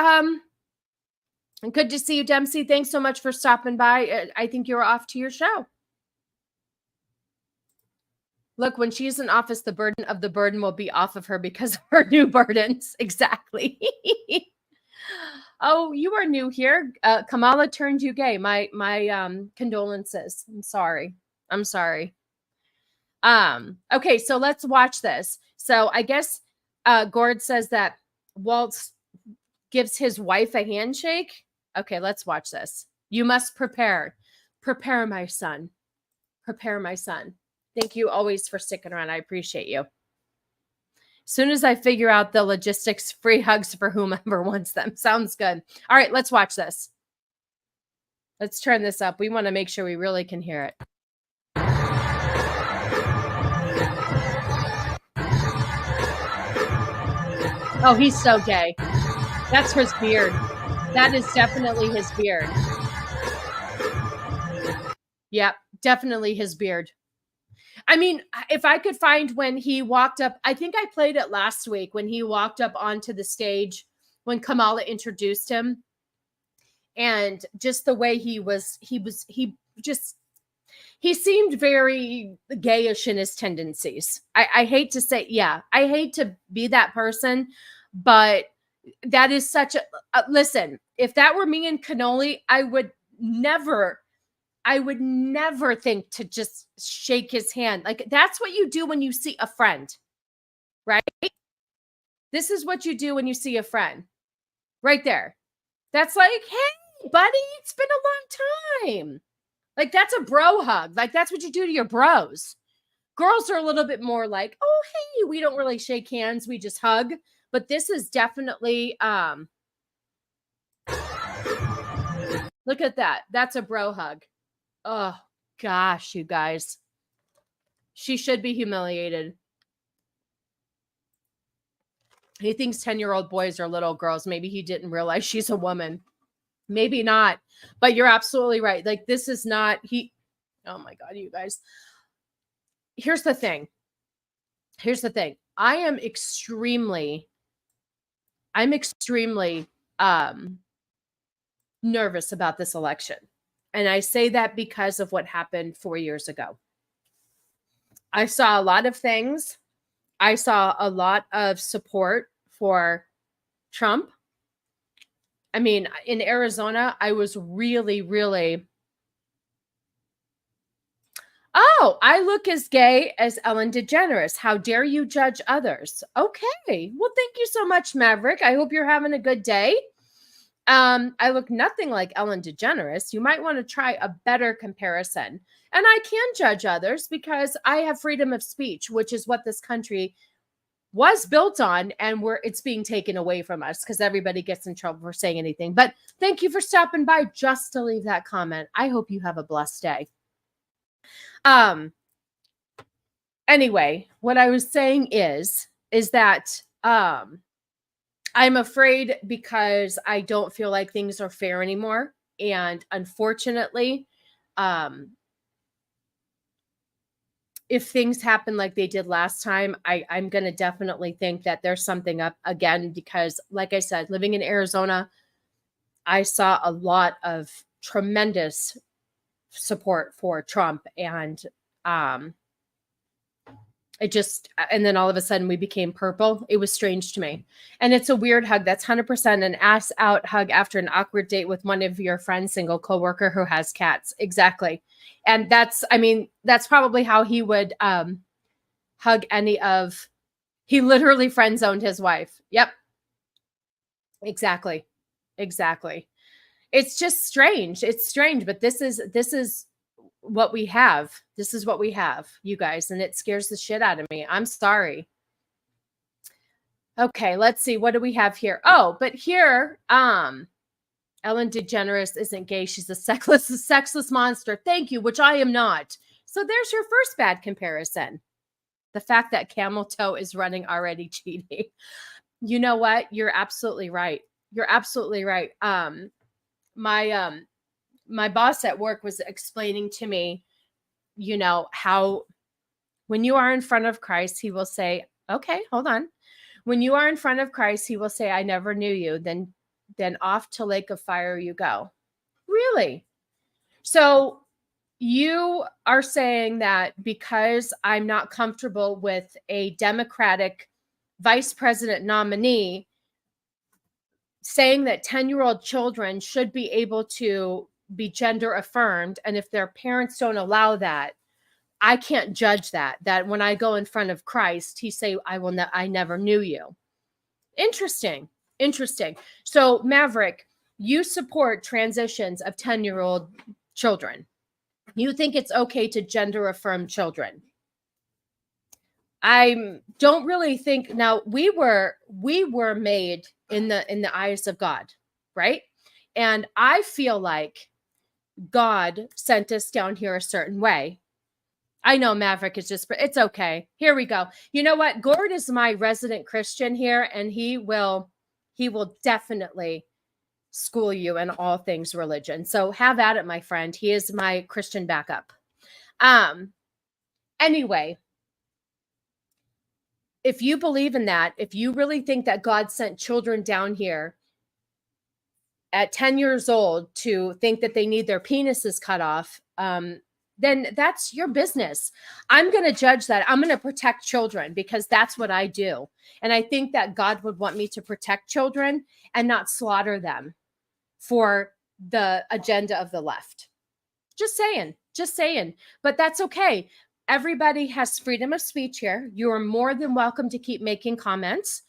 Good to see you, Dempsey. Thanks so much for stopping by. I think you're off to your show. Look, when she's in office, the burden of the burden will be off of her because of her new burdens. Exactly. Oh, you are new here. Kamala turned you gay. My condolences. I'm sorry. Okay, so let's watch this. So I guess Gord says that Waltz gives his wife a handshake. Okay, let's watch this. You must prepare. Prepare, my son. Prepare, my son. Thank you always for sticking around. I appreciate you. As soon as I figure out the logistics, free hugs for whomever wants them. Sounds good. All right, let's watch this. Let's turn this up. We want to make sure we really can hear it. Oh, he's so gay. That's his beard. That is definitely his beard. Yep, definitely his beard. I mean, if I could find when he walked up, I think I played it last week when he walked up onto the stage when Kamala introduced him, and just the way he seemed very gayish in his tendencies. I hate to say, I hate to be that person, but that is such a, listen, if that were me and Cannoli, I would never think to just shake his hand. Like, that's what you do when you see a friend, right? This is what you do when you see a friend right there. That's like, hey, buddy, it's been a long time. Like, that's a bro hug. Like, that's what you do to your bros. Girls are a little bit more like, oh, hey, we don't really shake hands. We just hug. But this is definitely, look at that. That's a bro hug. Oh, gosh, you guys. She should be humiliated. He thinks 10-year-old boys are little girls. Maybe he didn't realize she's a woman. Maybe not. But you're absolutely right. Like, this is not, oh my God, you guys. Here's the thing. I am extremely nervous about this election. And I say that because of what happened 4 years ago. I saw a lot of things. I saw a lot of support for Trump. I mean, in Arizona, I was really, oh, I look as gay as Ellen DeGeneres. How dare you judge others? Okay. Well, thank you so much, Maverick. I hope you're having a good day. I look nothing like Ellen DeGeneres. You might want to try a better comparison. And I can judge others because I have freedom of speech, which is what this country was built on, and it's being taken away from us because everybody gets in trouble for saying anything. But thank you for stopping by just to leave that comment. I hope you have a blessed day. Anyway, what I was saying is that I'm afraid because I don't feel like things are fair anymore. And unfortunately, if things happen like they did last time, I'm going to definitely think that there's something up again, because like I said, living in Arizona, I saw a lot of tremendous support for Trump, and it just, and then all of a sudden we became purple. It was strange to me. And it's a weird hug. That's 100% an ass out hug after an awkward date with one of your friends, single coworker who has cats. Exactly. And that's, I mean, that's probably how he would hug any of, he literally friend zoned his wife. Yep. Exactly. Exactly. It's just strange. It's strange, but this is what we have. This is what we have, you guys, and it scares the shit out of me. I'm sorry. Okay, let's see. What do we have here? Oh, but here, Ellen DeGeneres isn't gay. She's a sexless monster. Thank you, which I am not. So there's your first bad comparison. The fact that Camel Toe is running already cheating. You know what? You're absolutely right. You're absolutely right. My boss at work was explaining to me, you know, how when you are in front of Christ, he will say, okay, hold on. When you are in front of Christ, he will say, I never knew you. Then off to lake of fire you go. Really? So you are saying that because I'm not comfortable with a Democratic vice president nominee, saying that 10-year-old children should be able to be gender affirmed, and if their parents don't allow that, I can't judge that when I go in front of Christ, he say, I never knew you. Interesting. So Maverick, you support transitions of 10-year-old children. You think it's okay to gender affirm children. I don't really think, now we were made in the eyes of God, right? And I feel like God sent us down here a certain way. I know Maverick is just, it's okay. Here we go. You know what? Gord is my resident Christian here, and he will definitely school you in all things religion. So have at it, my friend. He is my Christian backup. Anyway, if you believe in that, if you really think that God sent children down here at 10 years old to think that they need their penises cut off, then that's your business. I'm going to judge that. I'm going to protect children because that's what I do. And I think that God would want me to protect children and not slaughter them for the agenda of the left. Just saying. But that's okay. Everybody has freedom of speech here. You are more than welcome to keep making comments,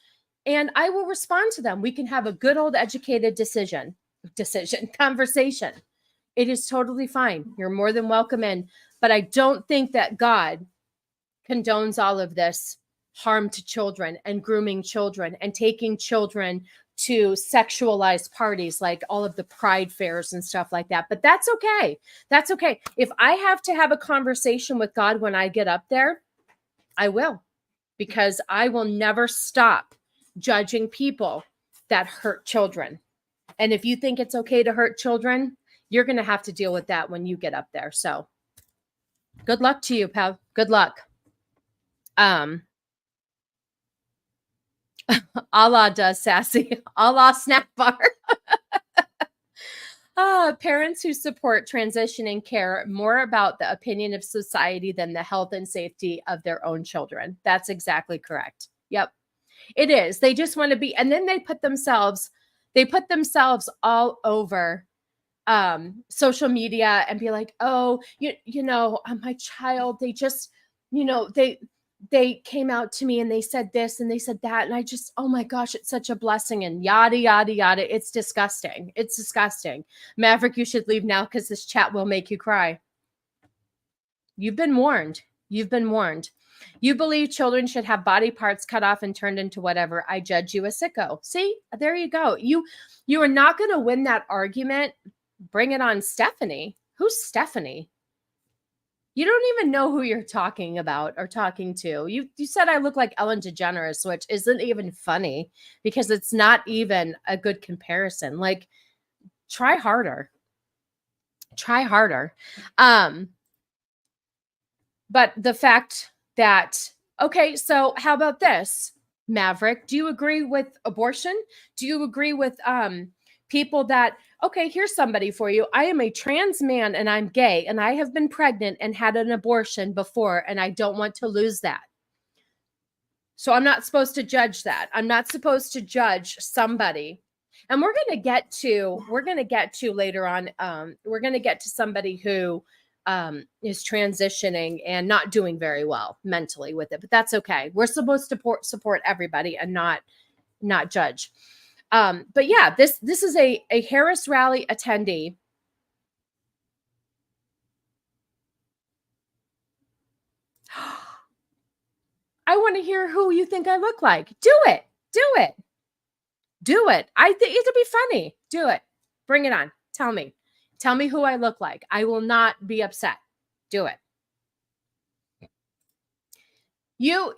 and I will respond to them. We can have a good old educated conversation. It is totally fine. You're more than welcome in, but I don't think that God condones all of this harm to children and grooming children and taking children to sexualized parties like all of the pride fairs and stuff like that. But that's okay. That's okay. If I have to have a conversation with God when I get up there, I will, because I will never stop judging people that hurt children. And if you think it's okay to hurt children, you're going to have to deal with that when you get up there. So good luck to you, pal. Good luck. Allah does, Sassy. Allah snack bar. Parents who support transitioning care more about the opinion of society than the health and safety of their own children. That's exactly correct. Yep, it is. They just want to be, and then they put themselves all over social media and be like, oh, you know, my child, they just, you know, they came out to me and they said this and they said that. And I just, oh my gosh, it's such a blessing and yada, yada, yada. It's disgusting. It's disgusting. Maverick, you should leave now because this chat will make you cry. You've been warned. You've been warned. You believe children should have body parts cut off and turned into whatever. I judge you a sicko. See, there you go. You are not going to win that argument. Bring it on Stephanie. Who's Stephanie? You don't even know who you're talking about or talking to. You said I look like Ellen DeGeneres, which isn't even funny because it's not even a good comparison. Like, try harder. Try harder. But the fact that, okay, so how about this, Maverick? Do you agree with abortion? Do you agree with people that, okay, here's somebody for you. I am a trans man and I'm gay and I have been pregnant and had an abortion before and I don't want to lose that. So I'm not supposed to judge that. I'm not supposed to judge somebody. And we're going to get to later on, we're going to get to somebody who is transitioning and not doing very well mentally with it, but that's okay. We're supposed to support everybody and not judge. But yeah, this is a Harris rally attendee. I want to hear who you think I look like. Do it. I think it'll be funny. Do it. Bring it on. Tell me who I look like. I will not be upset. Do it. You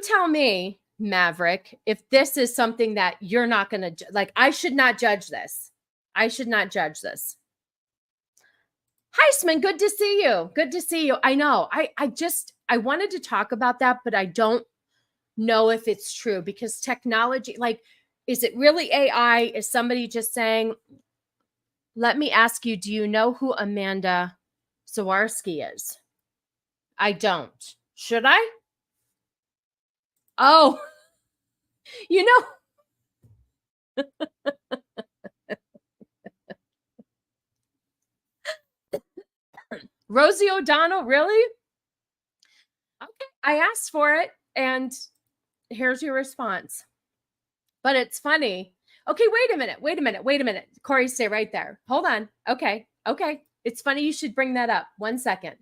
tell me, Maverick, if this is something that you're not going to like. I should not judge this. Heisman, good to see you. I know. I wanted to talk about that, but I don't know if it's true because technology, like, is it really AI? Is somebody just saying, let me ask you, do you know who Amanda Zawarski is? I don't. Should I? Oh, you know. Rosie O'Donnell, really? Okay, I asked for it, and here's your response. But it's funny. Okay, wait a minute. Corey, stay right there. Hold on. Okay. It's funny you should bring that up. 1 second.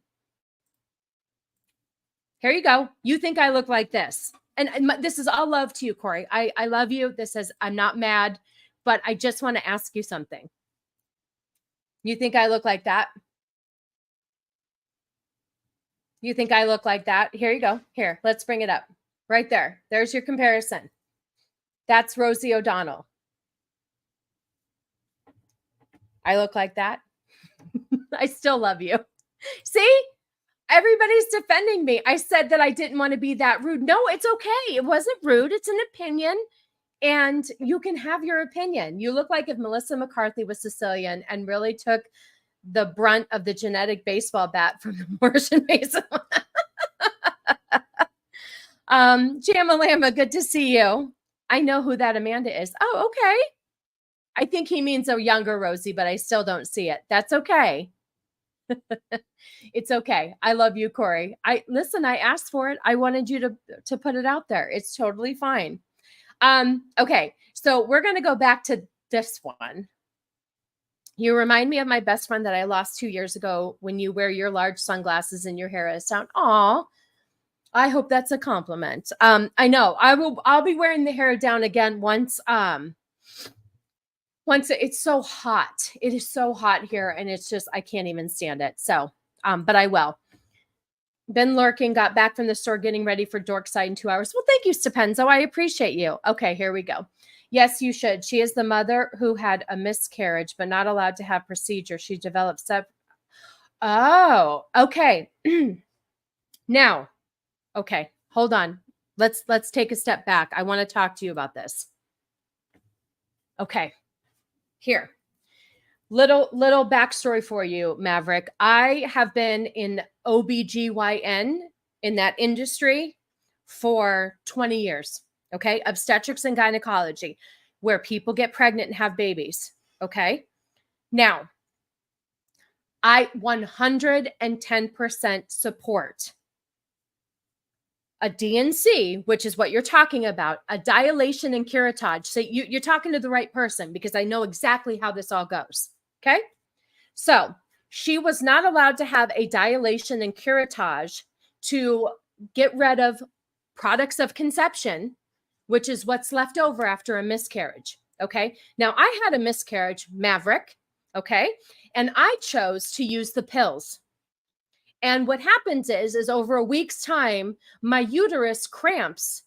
Here you go. You think I look like this. And this is all love to you, Corey. I love you. I'm not mad, but I just want to ask you something. You think I look like that? You think I look like that? Here you go. Here, let's bring it up. Right there. There's your comparison. That's Rosie O'Donnell. I look like that. I still love you. See? Everybody's defending me. I said that I didn't want to be that rude. No, it's okay. It wasn't rude. It's an opinion. And you can have your opinion. You look like if Melissa McCarthy was Sicilian and really took the brunt of the genetic baseball bat from the Morrison Mason. Jamalama, good to see you. I know who that Amanda is. Oh, okay. I think he means a younger Rosie, but I still don't see it. That's okay. It's okay. I love you, Corey. I asked for it. I wanted you to put it out there. It's totally fine. Okay. So we're going to go back to this one. You remind me of my best friend that I lost 2 years ago when you wear your large sunglasses and your hair is down. Aw, I hope that's a compliment. I know I'll be wearing the hair down again once it's so hot. It is so hot here and it's just, I can't even stand it. So, but I will. Been lurking, got back from the store, getting ready for Dorkside in 2 hours. Well, thank you, Stupenzo. I appreciate you. Okay, here we go. Yes, you should. She is the mother who had a miscarriage, but not allowed to have procedure. She developed Oh, okay. Now, okay, hold on. Let's take a step back. I want to talk to you about this. Okay, here. Little backstory for you, Maverick. I have been in OBGYN in that industry for 20 years. Okay. Obstetrics and gynecology, where people get pregnant and have babies. Okay. Now, I 110% support a DNC, which is what you're talking about, a dilation and curettage. So you're talking to the right person because I know exactly how this all goes. Okay. So she was not allowed to have a dilation and curettage to get rid of products of conception, which is what's left over after a miscarriage. Okay. Now I had a miscarriage, Maverick. Okay. And I chose to use the pills. And what happens is over a week's time, my uterus cramps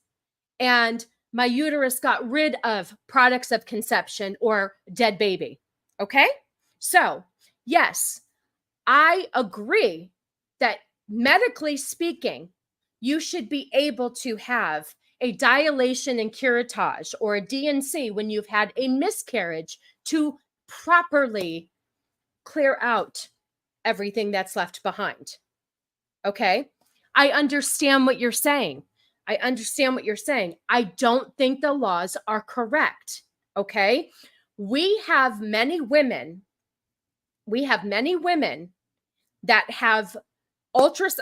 and my uterus got rid of products of conception or dead baby. Okay? So, yes, I agree that medically speaking, you should be able to have a dilation and curettage or a D&C when you've had a miscarriage to properly clear out everything that's left behind. Okay? I understand what you're saying. I understand what you're saying. I don't think the laws are correct. Okay? We have many women that have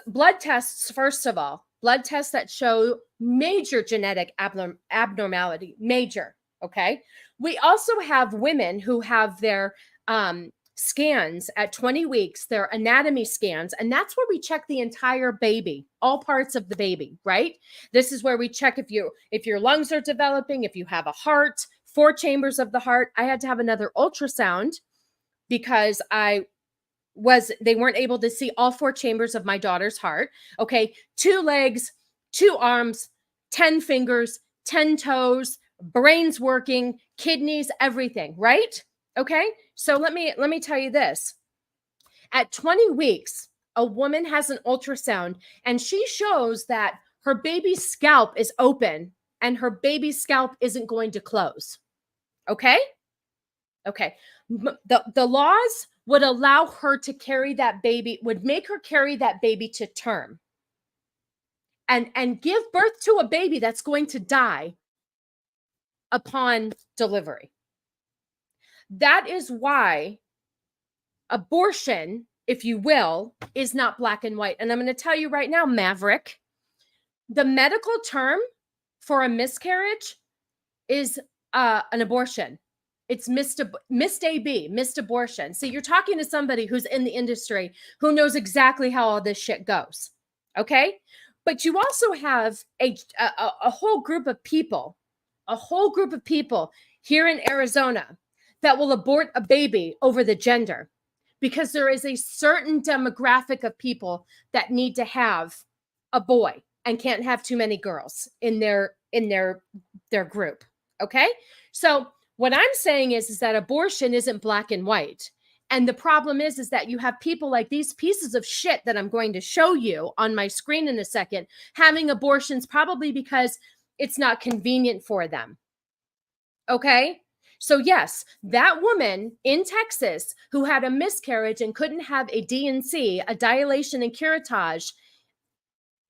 blood tests, first of all, blood tests that show major genetic abnormality, major. Okay. We also have women who have their scans at 20 weeks, their anatomy scans, and that's where we check the entire baby, all parts of the baby, right? This is where we check if your lungs are developing, if you have a heart, 4 chambers of the heart. I had to have another ultrasound because they weren't able to see all 4 chambers of my daughter's heart. Okay. 2 legs, 2 arms, 10 fingers, 10 toes, brains working, kidneys, everything, right? Okay. So let me tell you this. At 20 weeks, a woman has an ultrasound and she shows that her baby's scalp is open and her baby's scalp isn't going to close. Okay. Okay. The laws would allow her to carry that baby, would make her carry that baby to term and give birth to a baby that's going to die upon delivery. That is why abortion, if you will, is not black and white. And I'm going to tell you right now, Maverick, the medical term for a miscarriage is an abortion. It's missed AB, missed abortion. So you're talking to somebody who's in the industry who knows exactly how all this shit goes. Okay? But you also have a whole group of people, here in Arizona that will abort a baby over the gender because there is a certain demographic of people that need to have a boy and can't have too many girls in their group. Okay? So what I'm saying is that abortion isn't black and white. And the problem is that you have people like these pieces of shit that I'm going to show you on my screen in a second, having abortions probably because it's not convenient for them. Okay? So yes, that woman in Texas who had a miscarriage and couldn't have a D&C, a dilation and curettage,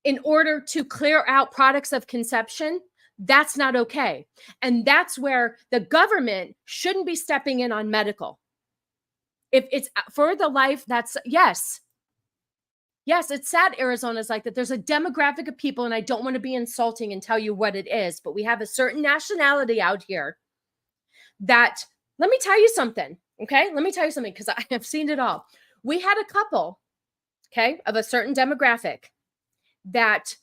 in order to clear out products of conception, that's not okay. And that's where the government shouldn't be stepping in on medical. If it's for the life, that's yes. Yes, it's sad Arizona's like that. There's a demographic of people, and I don't want to be insulting and tell you what it is, but we have a certain nationality out here that, let me tell you something, okay? Let me tell you something, because I have seen it all. We had a couple, okay, of a certain demographic that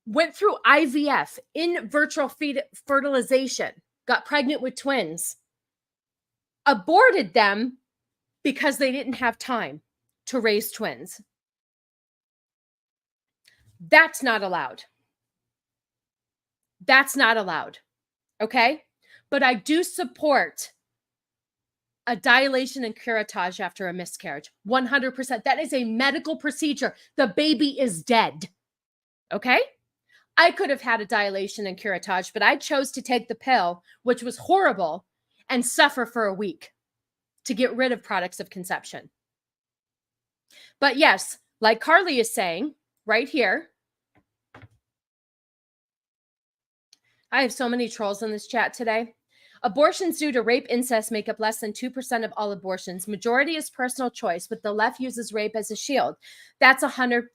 went through IVF, in vitro fertilization, got pregnant with twins, aborted them because they didn't have time to raise twins. That's not allowed. That's not allowed. Okay? But I do support a dilation and curettage after a miscarriage. 100%. That is a medical procedure. The baby is dead. Okay? I could have had a dilation and curettage, but I chose to take the pill, which was horrible, and suffer for a week to get rid of products of conception. But yes, like Carly is saying right here, I have so many trolls in this chat today. Abortions due to rape, incest make up less than 2% of all abortions. Majority is personal choice, but the left uses rape as a shield. That's 100%.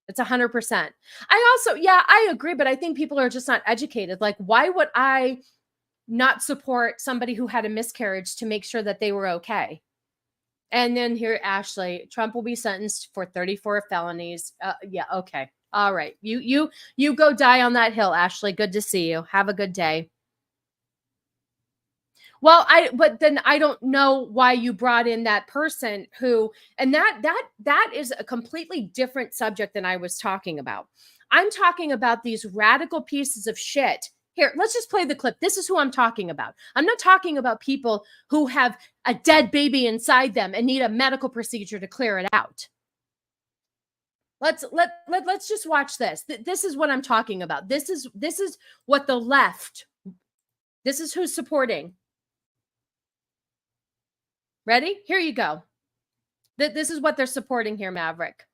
It's 100%. I agree, but I think people are just not educated. Like, why would I not support somebody who had a miscarriage to make sure that they were okay? And then here, Ashley, Trump will be sentenced for 34 felonies. Yeah, okay. All right. You go die on that hill, Ashley. Good to see you. Have a good day. Well, but then I don't know why you brought in that person who, and that is a completely different subject than I was talking about. I'm talking about these radical pieces of shit. Here, let's just play the clip. This is who I'm talking about. I'm not talking about people who have a dead baby inside them and need a medical procedure to clear it out. Let's just watch this. This is what I'm talking about. This is what the left, this is who's supporting. Ready? Here you go. This is what they're supporting here, Maverick.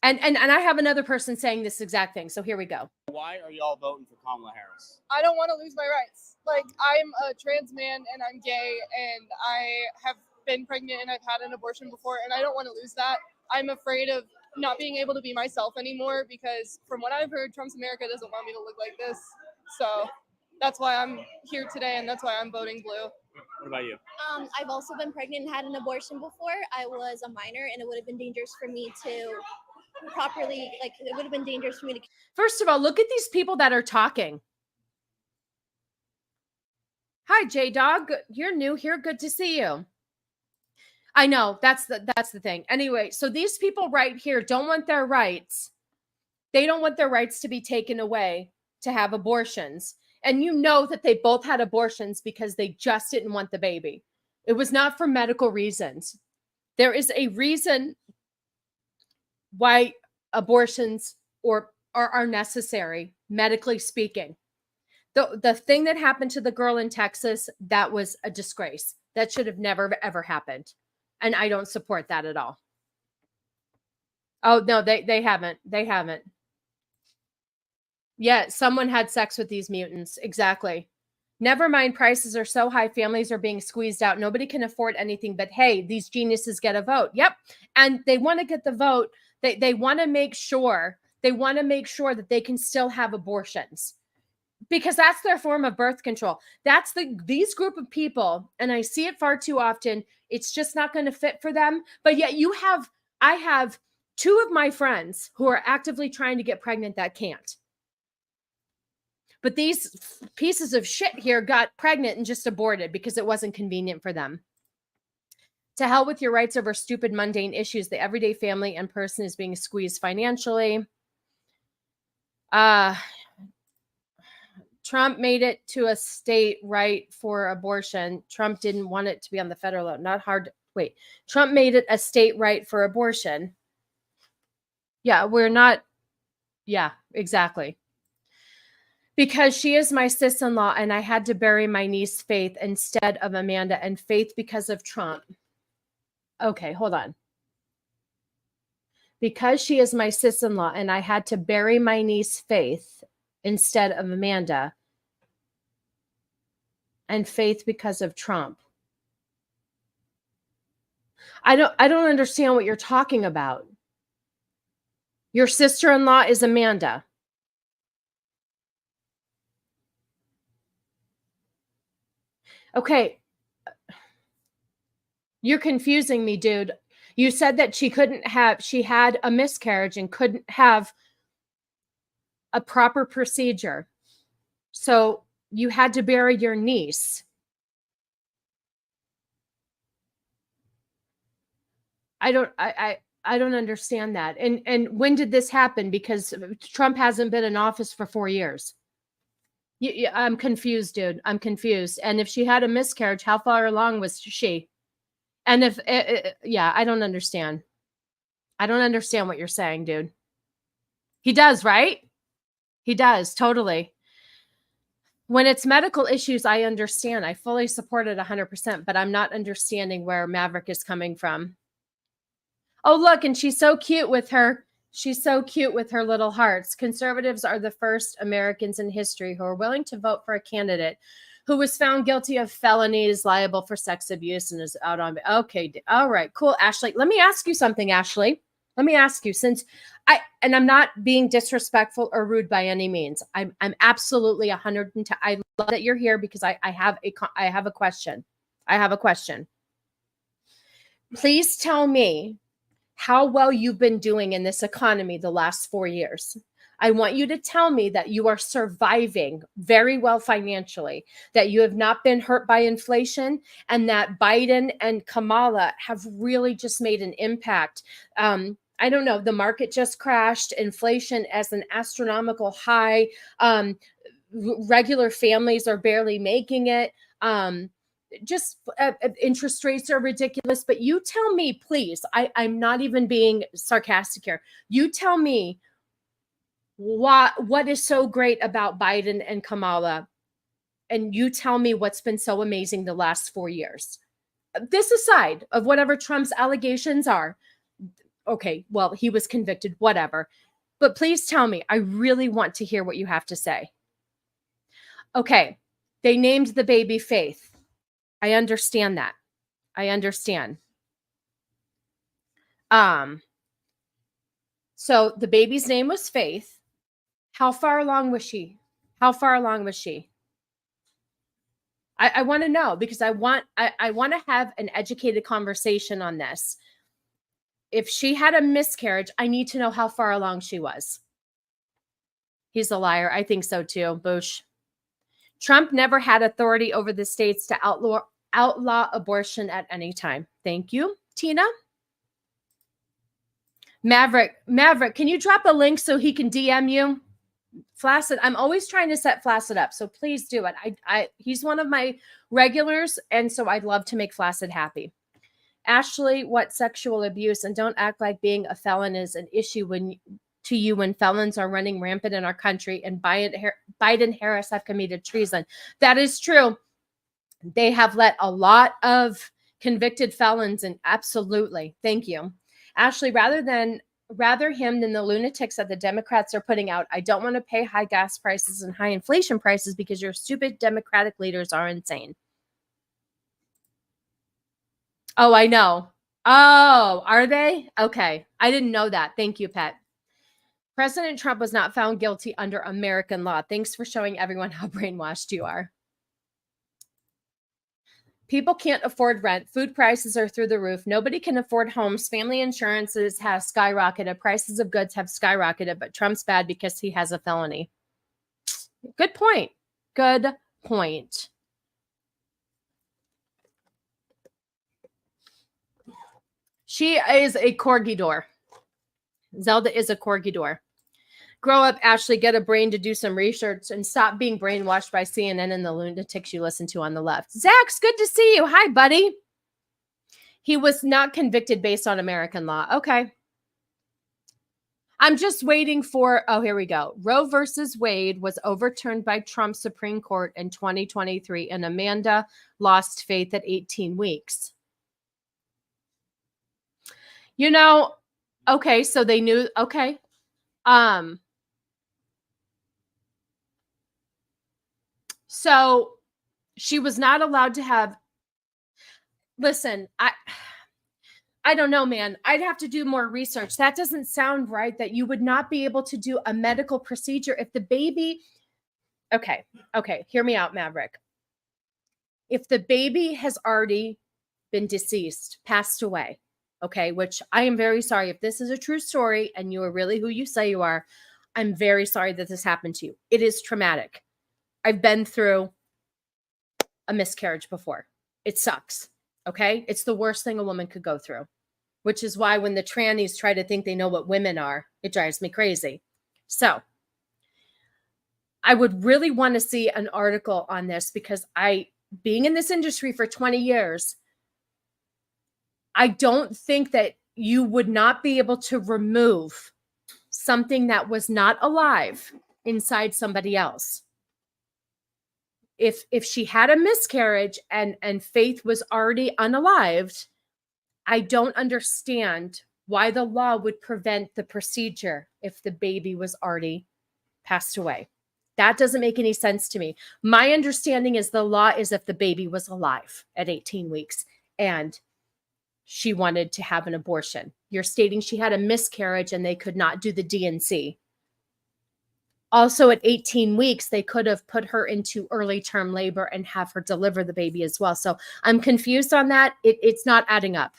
And I have another person saying this exact thing. So here we go. Why are y'all voting for Kamala Harris? I don't want to lose my rights. Like, I'm a trans man and I'm gay and I have been pregnant and I've had an abortion before and I don't want to lose that. I'm afraid of not being able to be myself anymore because from what I've heard, Trump's America doesn't want me to look like this. So that's why I'm here today and that's why I'm voting blue. What about you? I've also been pregnant and had an abortion before. I was a minor and it would have been dangerous for me to properly, like, it would have been dangerous for me to. First of all, look at these people that are talking. Hi, J-Dog. You're new here. Good to see you. I know that's the thing. Anyway, so these people right here don't want their rights. They don't want their rights to be taken away to have abortions. And you know that they both had abortions because they just didn't want the baby. It was not for medical reasons. There is a reason why abortions are necessary, medically speaking. The thing that happened to the girl in Texas, that was a disgrace. That should have never, ever happened. And I don't support that at all. Oh, no, they haven't. They haven't. Yeah, someone had sex with these mutants. Exactly. Never mind, prices are so high, families are being squeezed out. Nobody can afford anything, but hey, these geniuses get a vote. Yep. And they want to get the vote. They want to make sure that they can still have abortions because that's their form of birth control. That's these group of people, and I see it far too often. It's just not going to fit for them. But yet I have two of my friends who are actively trying to get pregnant that can't. But these pieces of shit here got pregnant and just aborted because it wasn't convenient for them. To hell with your rights over stupid, mundane issues. The everyday family and person is being squeezed financially. Trump made it to a state right for abortion. Trump didn't want it to be on the federal level. Not hard. Wait, Trump made it a state right for abortion. Yeah, we're not. Yeah, exactly. Because she is my sis-in-law and I had to bury my niece Faith instead of Amanda, and Faith because of Trump. Okay, hold on. Because she is my sis-in-law and I had to bury my niece Faith instead of Amanda, and Faith because of Trump. I don't understand what you're talking about. Your sister-in-law is Amanda. Okay. You're confusing me, dude. You said that she had a miscarriage and couldn't have a proper procedure. So you had to bury your niece. I don't understand that. And when did this happen? Because Trump hasn't been in office for 4 years. I'm confused, dude. I'm confused. And if she had a miscarriage, how far along was she? And if, yeah, I don't understand. I don't understand what you're saying, dude. He does, right? He does, totally. When it's medical issues, I understand. I fully support it 100%, but I'm not understanding where Maverick is coming from. Oh, look, and she's so cute with her. She's so cute with her little hearts. Conservatives are the first Americans in history who are willing to vote for a candidate who was found guilty of felonies, liable for sex abuse, and is out on. Okay, all right, cool, Ashley. Let me ask you something, Ashley. Let me ask you, and I'm not being disrespectful or rude by any means. I'm absolutely 110. I love that you're here because I have a question. I have a question. Please tell me how well you've been doing in this economy the last 4 years. I want you to tell me that you are surviving very well financially, that you have not been hurt by inflation, and that Biden and Kamala have really just made an impact. I don't know, the market just crashed, inflation as an astronomical high. Regular families are barely making it. Interest rates are ridiculous. But you tell me, please, I'm not even being sarcastic here. You tell me what is so great about Biden and Kamala, and you tell me what's been so amazing the last 4 years. This aside of whatever Trump's allegations are. Okay, well, he was convicted, whatever. But please tell me, I really want to hear what you have to say. Okay, they named the baby Faith. I understand that. I understand. So the baby's name was Faith. How far along was she? How far along was she? I want to know, because I want to have an educated conversation on this. If she had a miscarriage, I need to know how far along she was. He's a liar. I think so too. Boosh. Trump never had authority over the states to outlaw abortion at any time. Thank you, Tina. Maverick, can you drop a link so he can DM you? Flaccid, I'm always trying to set Flaccid up, so please do it. He's one of my regulars, and so I'd love to make Flaccid happy. Ashley, what sexual abuse? And don't act like being a felon is an issue when felons are running rampant in our country and Biden Harris have committed treason. That is true. They have let a lot of convicted felons in. Absolutely. Thank you. Ashley, rather him than the lunatics that the Democrats are putting out. I don't want to pay high gas prices and high inflation prices because your stupid Democratic leaders are insane. Oh, I know. Oh, are they? Okay. I didn't know that. Thank you, Pet. President Trump was not found guilty under American law. Thanks for showing everyone how brainwashed you are. People can't afford rent. Food prices are through the roof. Nobody can afford homes. Family insurances have skyrocketed. Prices of goods have skyrocketed, but Trump's bad because he has a felony. Good point. Good point. She is a corgidor. Zelda is a corgidor. Grow up, Ashley. Get a brain to do some research and stop being brainwashed by CNN and the lunatics you listen to on the left. Zach's good to see you. Hi, buddy. He was not convicted based on American law. Okay. I'm just waiting for, oh, here we go. Roe versus Wade was overturned by Trump's Supreme Court in 2023, and Amanda lost faith at 18 weeks. You know, okay, so they knew, okay. So she was not allowed to have, listen, I don't know, man. I'd have to do more research. That doesn't sound right, that you would not be able to do a medical procedure if the baby, okay, hear me out, Maverick. If the baby has already been deceased, passed away, okay, which I am very sorry. If this is a true story and you are really who you say you are, I'm very sorry that this happened to you. It is traumatic. I've been through a miscarriage before. It sucks, okay? It's the worst thing a woman could go through, which is why when the trannies try to think they know what women are, it drives me crazy. So I would really want to see an article on this because being in this industry for 20 years, I don't think that you would not be able to remove something that was not alive inside somebody else. If she had a miscarriage and Faith was already unalived, I don't understand why the law would prevent the procedure if the baby was already passed away. That doesn't make any sense to me. My understanding is the law is if the baby was alive at 18 weeks and she wanted to have an abortion. You're stating she had a miscarriage and they could not do the D&C. Also, at 18 weeks, they could have put her into early term labor and have her deliver the baby as well. So I'm confused on that. It's not adding up.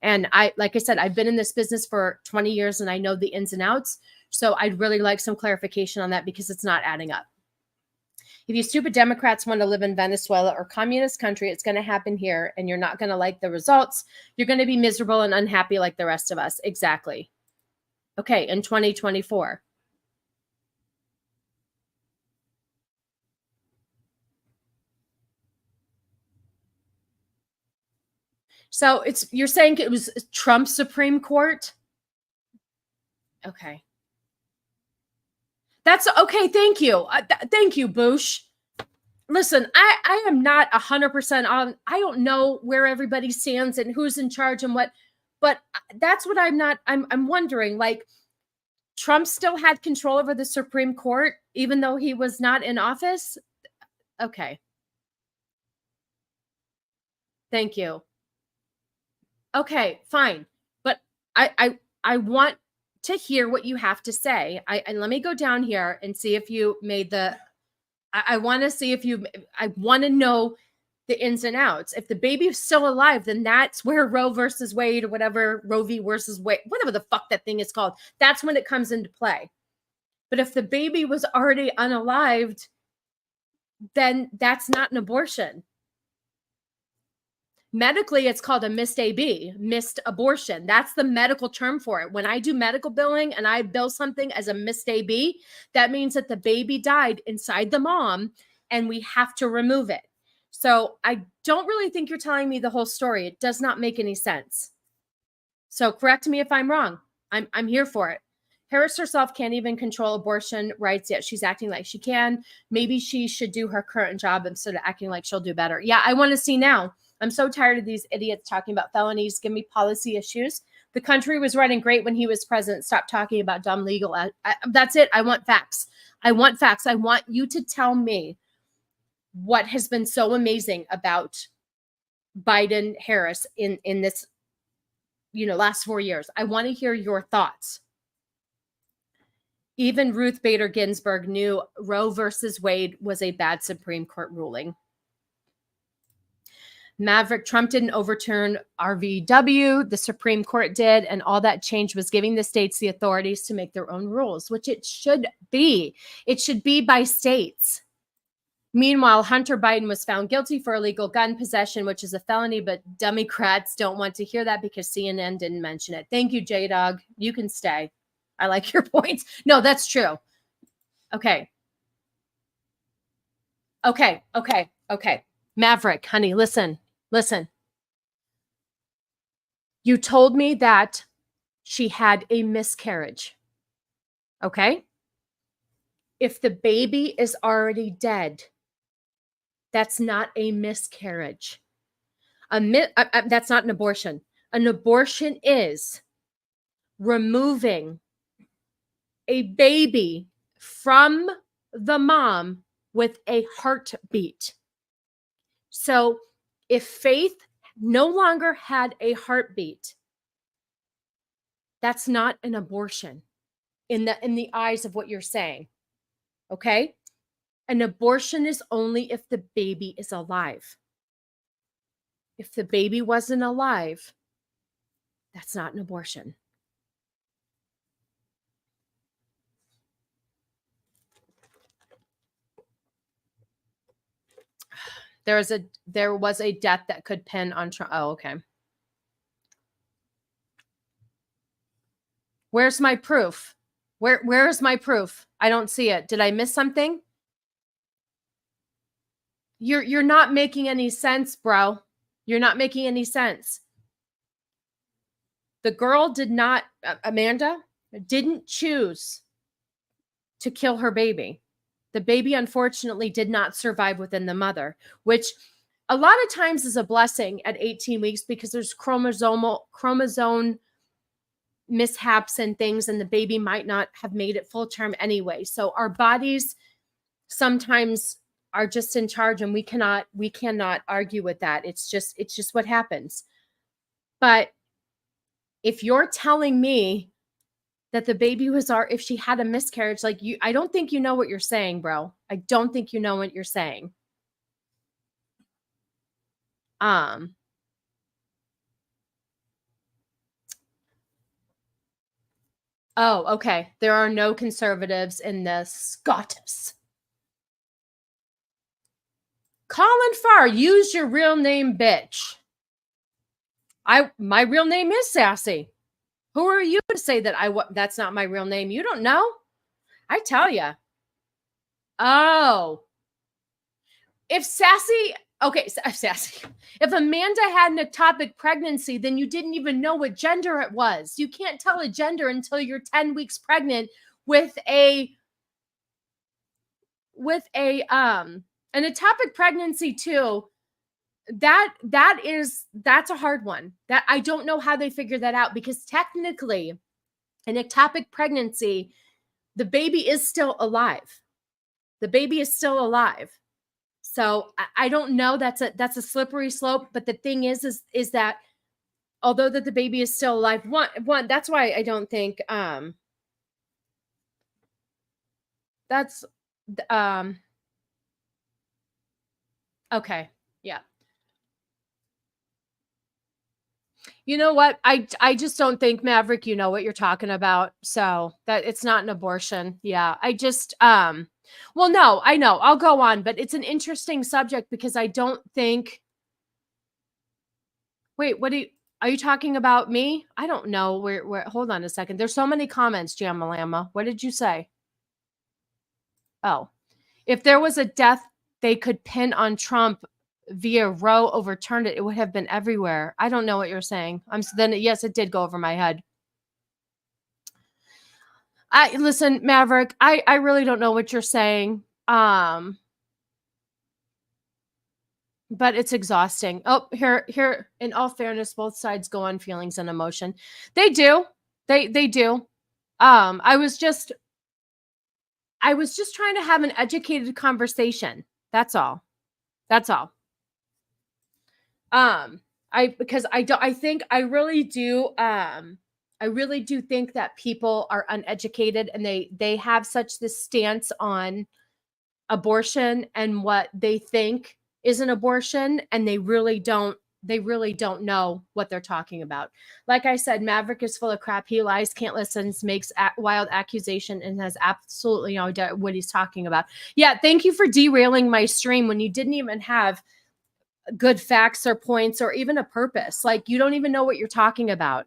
And like I said, I've been in this business for 20 years and I know the ins and outs. So I'd really like some clarification on that because it's not adding up. If you stupid Democrats want to live in Venezuela or communist country, it's going to happen here and you're not going to like the results. You're going to be miserable and unhappy like the rest of us. Exactly. Okay, in 2024. So you're saying it was Trump's Supreme Court? Okay. That's okay. Thank you. Thank you, Bush. Listen, I am not 100% on. I don't know where everybody stands and who's in charge and what, but that's what I'm wondering. Like, Trump still had control over the Supreme Court, even though he was not in office. Okay. Thank you. Okay, fine. But I want to hear what you have to say. And let me go down here and see if you made the, I want to see if you, I want to know the ins and outs. If the baby is still alive, then that's where Roe versus Wade or whatever, Roe v. versus Wade, whatever the fuck that thing is called, that's when it comes into play. But if the baby was already unalived, then that's not an abortion. Medically, it's called a missed AB, missed abortion. That's the medical term for it. When I do medical billing and I bill something as a missed AB, that means that the baby died inside the mom and we have to remove it. So I don't really think you're telling me the whole story. It does not make any sense. So correct me if I'm wrong. I'm here for it. Harris herself can't even control abortion rights yet. She's acting like she can. Maybe she should do her current job instead of acting like she'll do better. Yeah, I want to see now. I'm so tired of these idiots talking about felonies. Give me policy issues. The country was running great when he was president. Stop talking about dumb legal. That's it. I want facts. I want facts. I want you to tell me what has been so amazing about Biden Harris in this, last 4 years. I want to hear your thoughts. Even Ruth Bader Ginsburg knew Roe versus Wade was a bad Supreme Court ruling. Maverick, Trump didn't overturn RVW. The Supreme Court did. And all that change was giving the states the authorities to make their own rules, which it should be. It should be by states. Meanwhile, Hunter Biden was found guilty for illegal gun possession, which is a felony, but Democrats don't want to hear that because CNN didn't mention it. Thank you, J-Dog. You can stay. I like your points. No, that's true. Okay. Maverick, honey, listen. You told me that she had a miscarriage. Okay? If the baby is already dead, that's not a miscarriage. That's not an abortion. An abortion is removing a baby from the mom with a heartbeat. So if Faith no longer had a heartbeat, that's not an abortion in the eyes of what you're saying. Okay? An abortion is only if the baby is alive. If the baby wasn't alive, that's not an abortion. There was a death that could pin on Trump. Oh, okay. Where's my proof? Where is my proof? I don't see it. Did I miss something? You're not making any sense, bro. You're not making any sense. The girl did not, Amanda, didn't choose to kill her baby. The baby, unfortunately, did not survive within the mother, which a lot of times is a blessing at 18 weeks because there's chromosome mishaps and things, and the baby might not have made it full term anyway. So our bodies sometimes are just in charge, and we cannot argue with that. It's just what happens. But if you're telling me that the baby was if she had a miscarriage, I don't think you know what you're saying, bro. I don't think you know what you're saying. Oh, okay. There are no conservatives in this Caucus. Colin Farr, use your real name, bitch. My real name is Sassy. Who are you to say that that's not my real name? You don't know? I tell you. Oh. If Sassy, okay, Sassy. If Amanda had an ectopic pregnancy, then you didn't even know what gender it was. You can't tell a gender until you're 10 weeks pregnant with an ectopic pregnancy too. That's a hard one. That I don't know how they figure that out, because technically an ectopic pregnancy, the baby is still alive. The baby is still alive. So I don't know. That's a slippery slope. But the thing is that although that the baby is still alive, one that's why I don't think that's okay. Yeah. You know what? I just don't think, Maverick, you know what you're talking about. So that it's not an abortion. Yeah. I just well, no, I know. I'll go on, but it's an interesting subject because I don't think. Wait, are you talking about me? I don't know. Where hold on a second. There's so many comments, Jamalama. What did you say? Oh. If there was a death they could pin on Trump via Roe overturned it, it would have been everywhere. I don't know what you're saying. Yes, it did go over my head. Listen, Maverick, I really don't know what you're saying. But it's exhausting. Oh, here, in all fairness, both sides go on feelings and emotion. They do. They do. I was just trying to have an educated conversation. That's all. I really do think that people are uneducated, and they have such this stance on abortion and what they think is an abortion, and they really don't know what they're talking about. Like I said, Maverick is full of crap. He lies, can't listen, makes wild accusation, and has absolutely no idea what he's talking about. Yeah, thank you for derailing my stream when you didn't even have good facts or points or even a purpose. Like, you don't even know what you're talking about.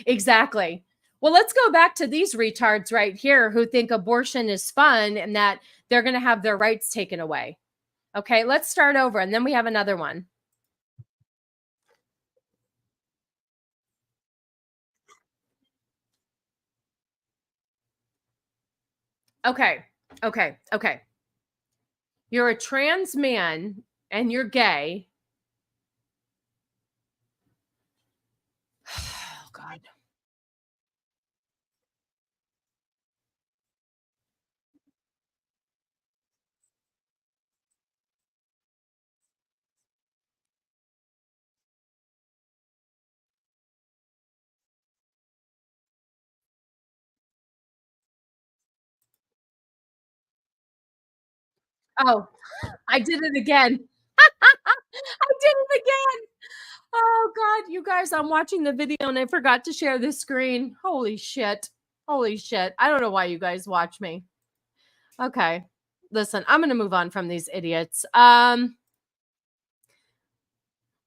Exactly. Well, let's go back to these retards right here who think abortion is fun and that they're going to have their rights taken away. Okay, let's start over, and then we have another one. Okay. You're a trans man and you're gay. Oh, God. Oh, I did it again. I did it again. Oh, God, you guys, I'm watching the video and I forgot to share the screen. Holy shit. I don't know why you guys watch me. Okay. Listen, I'm going to move on from these idiots.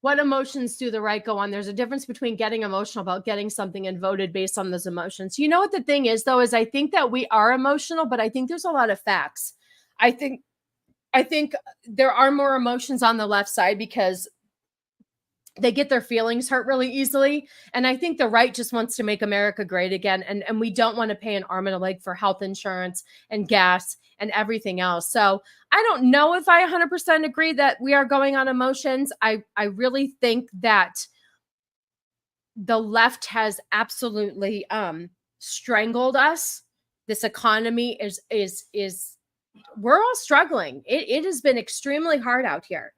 What emotions do the right go on? There's a difference between getting emotional about getting something and voted based on those emotions. You know what the thing is, though, is I think that we are emotional, but I think there's a lot of facts. I think there are more emotions on the left side because they get their feelings hurt really easily. And I think the right just wants to make America great again. And we don't want to pay an arm and a leg for health insurance and gas and everything else. So I don't know if I 100% agree that we are going on emotions. I really think that the left has absolutely strangled us. This economy is we're all struggling. It has been extremely hard out here.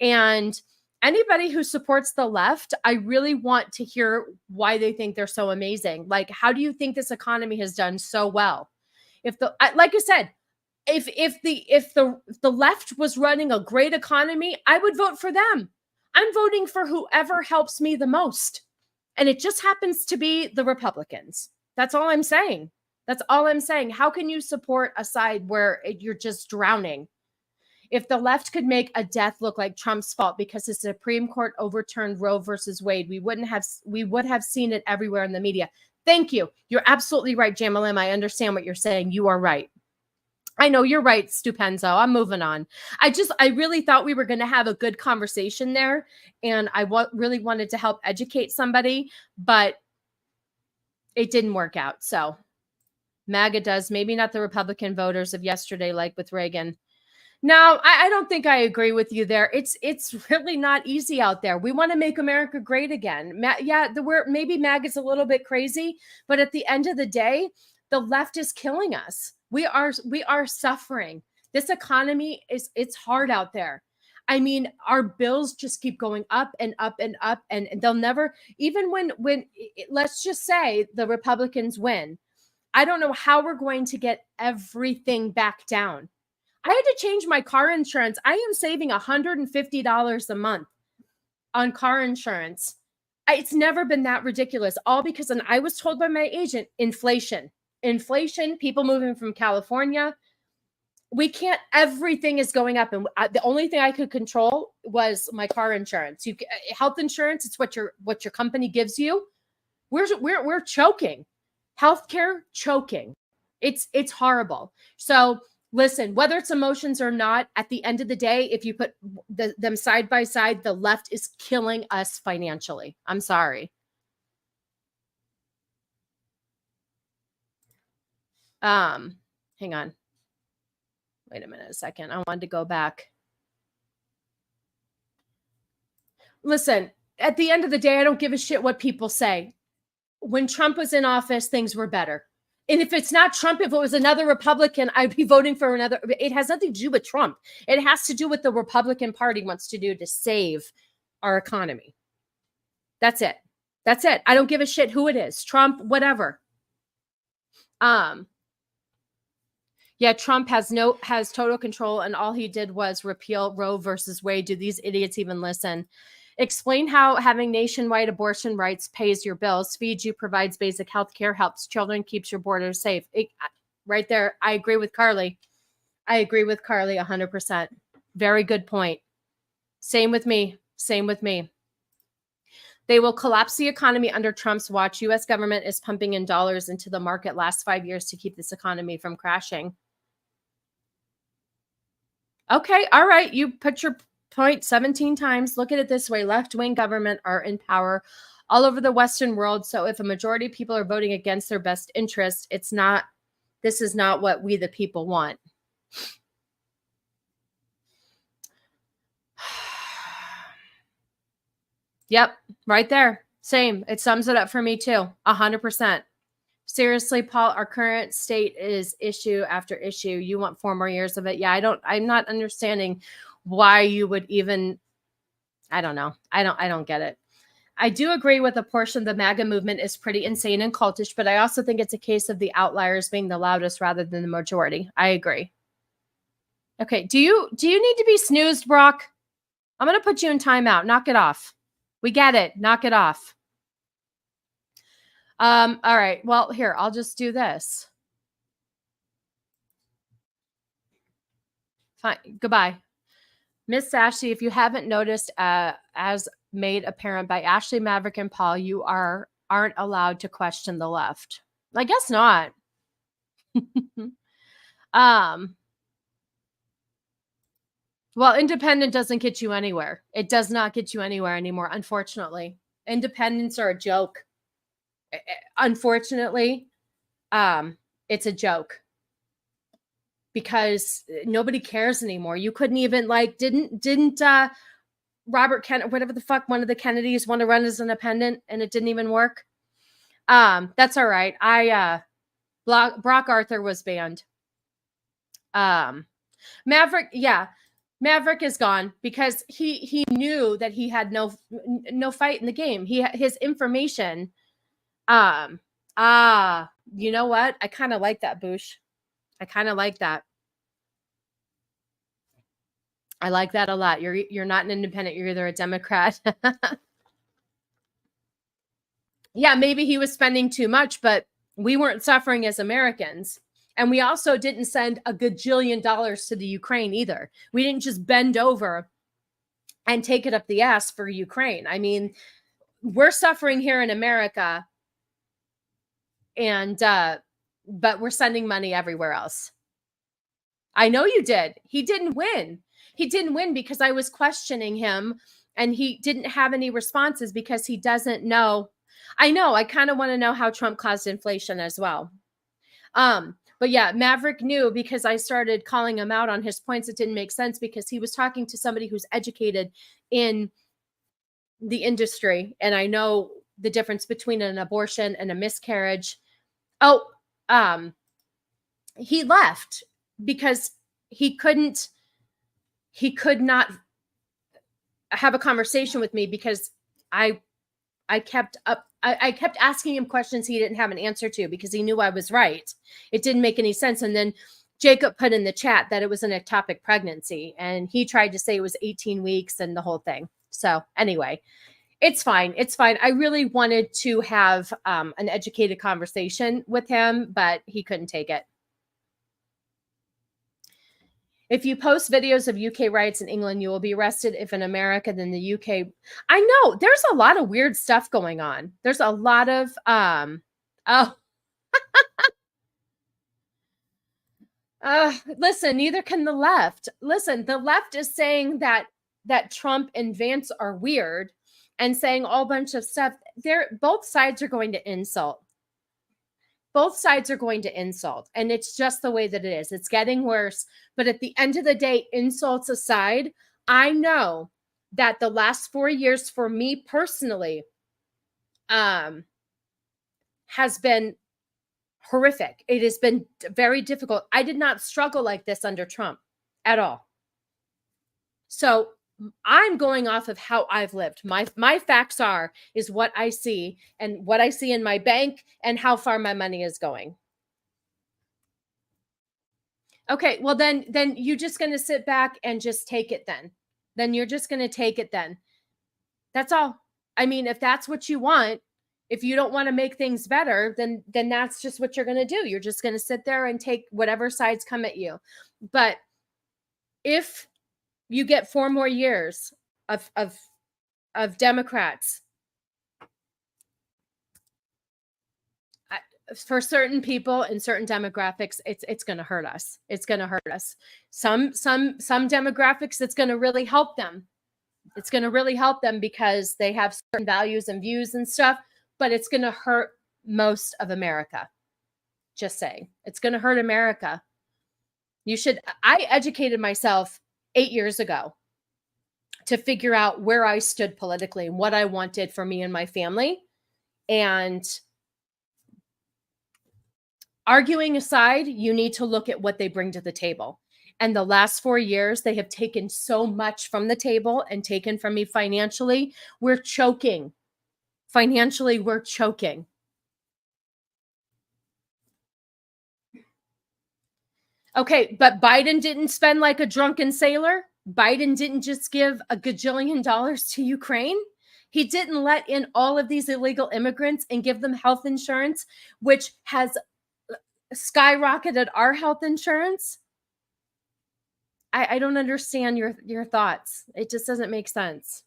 And anybody who supports the left, I really want to hear why they think they're so amazing. Like, how do you think this economy has done so well? Like I said, if the left was running a great economy, I would vote for them. I'm voting for whoever helps me the most. And it just happens to be the Republicans. That's all I'm saying. That's all I'm saying. How can you support a side where you're just drowning? If the left could make a death look like Trump's fault because the Supreme Court overturned Roe versus Wade, we would have seen it everywhere in the media. Thank you. You're absolutely right, Jamalim. I understand what you're saying. You are right. I know you're right, Stupenzo. I'm moving on. I really thought we were going to have a good conversation there, and I really wanted to help educate somebody, but it didn't work out. So MAGA does, maybe not the Republican voters of yesterday, like with Reagan. No, I don't think I agree with you there. It's really not easy out there. We want to make America great again. Maybe MAGA's a little bit crazy, but at the end of the day, the left is killing us. We are suffering. This economy it's hard out there. I mean, our bills just keep going up and up and up, and they'll never, even when let's just say the Republicans win. I don't know how we're going to get everything back down. I had to change my car insurance. I am saving $150 a month on car insurance. It's never been that ridiculous, all because, and I was told by my agent, inflation, people moving from California. We can't, everything is going up. And the only thing I could control was my car insurance. Health insurance, it's what your company gives you. We're choking. Healthcare choking. It's horrible. So listen, whether it's emotions or not, at the end of the day, if you put them side by side, the left is killing us financially. I'm sorry. Hang on. Wait a second. I wanted to go back. Listen, at the end of the day, I don't give a shit what people say. When Trump was in office, things were better. And if it's not Trump, if it was another Republican, I'd be voting for another. It has nothing to do with Trump. It has to do with the Republican Party wants to do to save our economy. That's it. That's it. I don't give a shit who it is. Trump, whatever. Yeah, Trump has total control, and all he did was repeal Roe versus Wade. Do these idiots even listen? Explain how having nationwide abortion rights pays your bills, feeds you, provides basic health care, helps children, keeps your borders safe. Right there, I agree with Carly. 100%. Very good point. Same with me. They will collapse the economy under Trump's watch. U.S. government is pumping in dollars into the market last 5 years to keep this economy from crashing. Okay, all right. You put your point 17 times. Look at it this way. Left-wing government are in power all over the Western world. So if a majority of people are voting against their best interest, this is not what we the people want. Yep, right there. Same. It sums it up for me too. 100%. Seriously, Paul, our current state is issue after issue. You want 4 more years of it? Yeah, I'm not understanding why you would even, I don't know. I don't get it. I do agree with a portion of the MAGA movement is pretty insane and cultish, but I also think it's a case of the outliers being the loudest rather than the majority. I agree. Okay. Do you need to be snoozed, Brock? I'm going to put you in timeout. Knock it off. We get it. Knock it off. All right. Well, here, I'll just do this. Fine. Goodbye. Miss Sassy, if you haven't noticed, as made apparent by Ashley, Maverick, and Paul, you aren't allowed to question the left. I guess not. Well, independent doesn't get you anywhere. It does not get you anywhere anymore, unfortunately. Independents are a joke. Unfortunately, it's a joke. Because nobody cares anymore. You couldn't even didn't Robert Kennedy, whatever the fuck, one of the Kennedys want to run as independent and it didn't even work. That's all right. Brock Arthur was banned. Maverick is gone because he knew that he had no fight in the game. His information. You know what? I kind of like that, Boosh. I kind of like that. I like that a lot. You're not an independent. You're either a Democrat. yeah, maybe he was spending too much, but we weren't suffering as Americans. And we also didn't send a gajillion dollars to the Ukraine either. We didn't just bend over and take it up the ass for Ukraine. I mean, we're suffering here in America, and but we're sending money everywhere else. I know you did. He didn't win. He didn't win because I was questioning him, and he didn't have any responses because he doesn't know. I know. I kind of want to know how Trump caused inflation as well. But yeah, Maverick knew because I started calling him out on his points. It didn't make sense because he was talking to somebody who's educated in the industry. And I know the difference between an abortion and a miscarriage. Oh, he left because he could not have a conversation with me because I kept asking him questions he didn't have an answer to because he knew I was right. It didn't make any sense. And then Jacob put in the chat that it was an ectopic pregnancy, and he tried to say it was 18 weeks and the whole thing. So anyway, it's fine. It's fine. I really wanted to have an educated conversation with him, but he couldn't take it. If you post videos of UK riots in England, you will be arrested. If in America, then the UK. I know there's a lot of weird stuff going on. There's a lot of listen, neither can the left. Listen, the left is saying that Trump and Vance are weird and saying all bunch of stuff. Both sides are going to insult. Both sides are going to insult, and it's just the way that it is. It's getting worse. But at the end of the day, insults aside, I know that the last 4 years for me personally has been horrific. It has been very difficult. I did not struggle like this under Trump at all. So I'm going off of how I've lived. My facts is what I see and what I see in my bank and how far my money is going. Okay, well then you're just going to sit back and just take it then. Then you're just going to take it then. That's all. I mean, if that's what you want, if you don't want to make things better, then that's just what you're going to do. You're just going to sit there and take whatever sides come at you. But if you get 4 more years of Democrats, for certain people and certain demographics, it's going to hurt us. It's going to hurt us. Some demographics, it's going to really help them. It's going to really help them because they have certain values and views and stuff, but it's going to hurt most of America. Just saying. It's going to hurt America. I educated myself 8 years ago to figure out where I stood politically and what I wanted for me and my family. And arguing aside, you need to look at what they bring to the table. And the last 4 years, they have taken so much from the table and taken from me financially. We're choking. Financially, we're choking. Okay, but Biden didn't spend like a drunken sailor. Biden didn't just give a gajillion dollars to Ukraine. He didn't let in all of these illegal immigrants and give them health insurance, which has skyrocketed our health insurance. I don't understand your thoughts. It just doesn't make sense.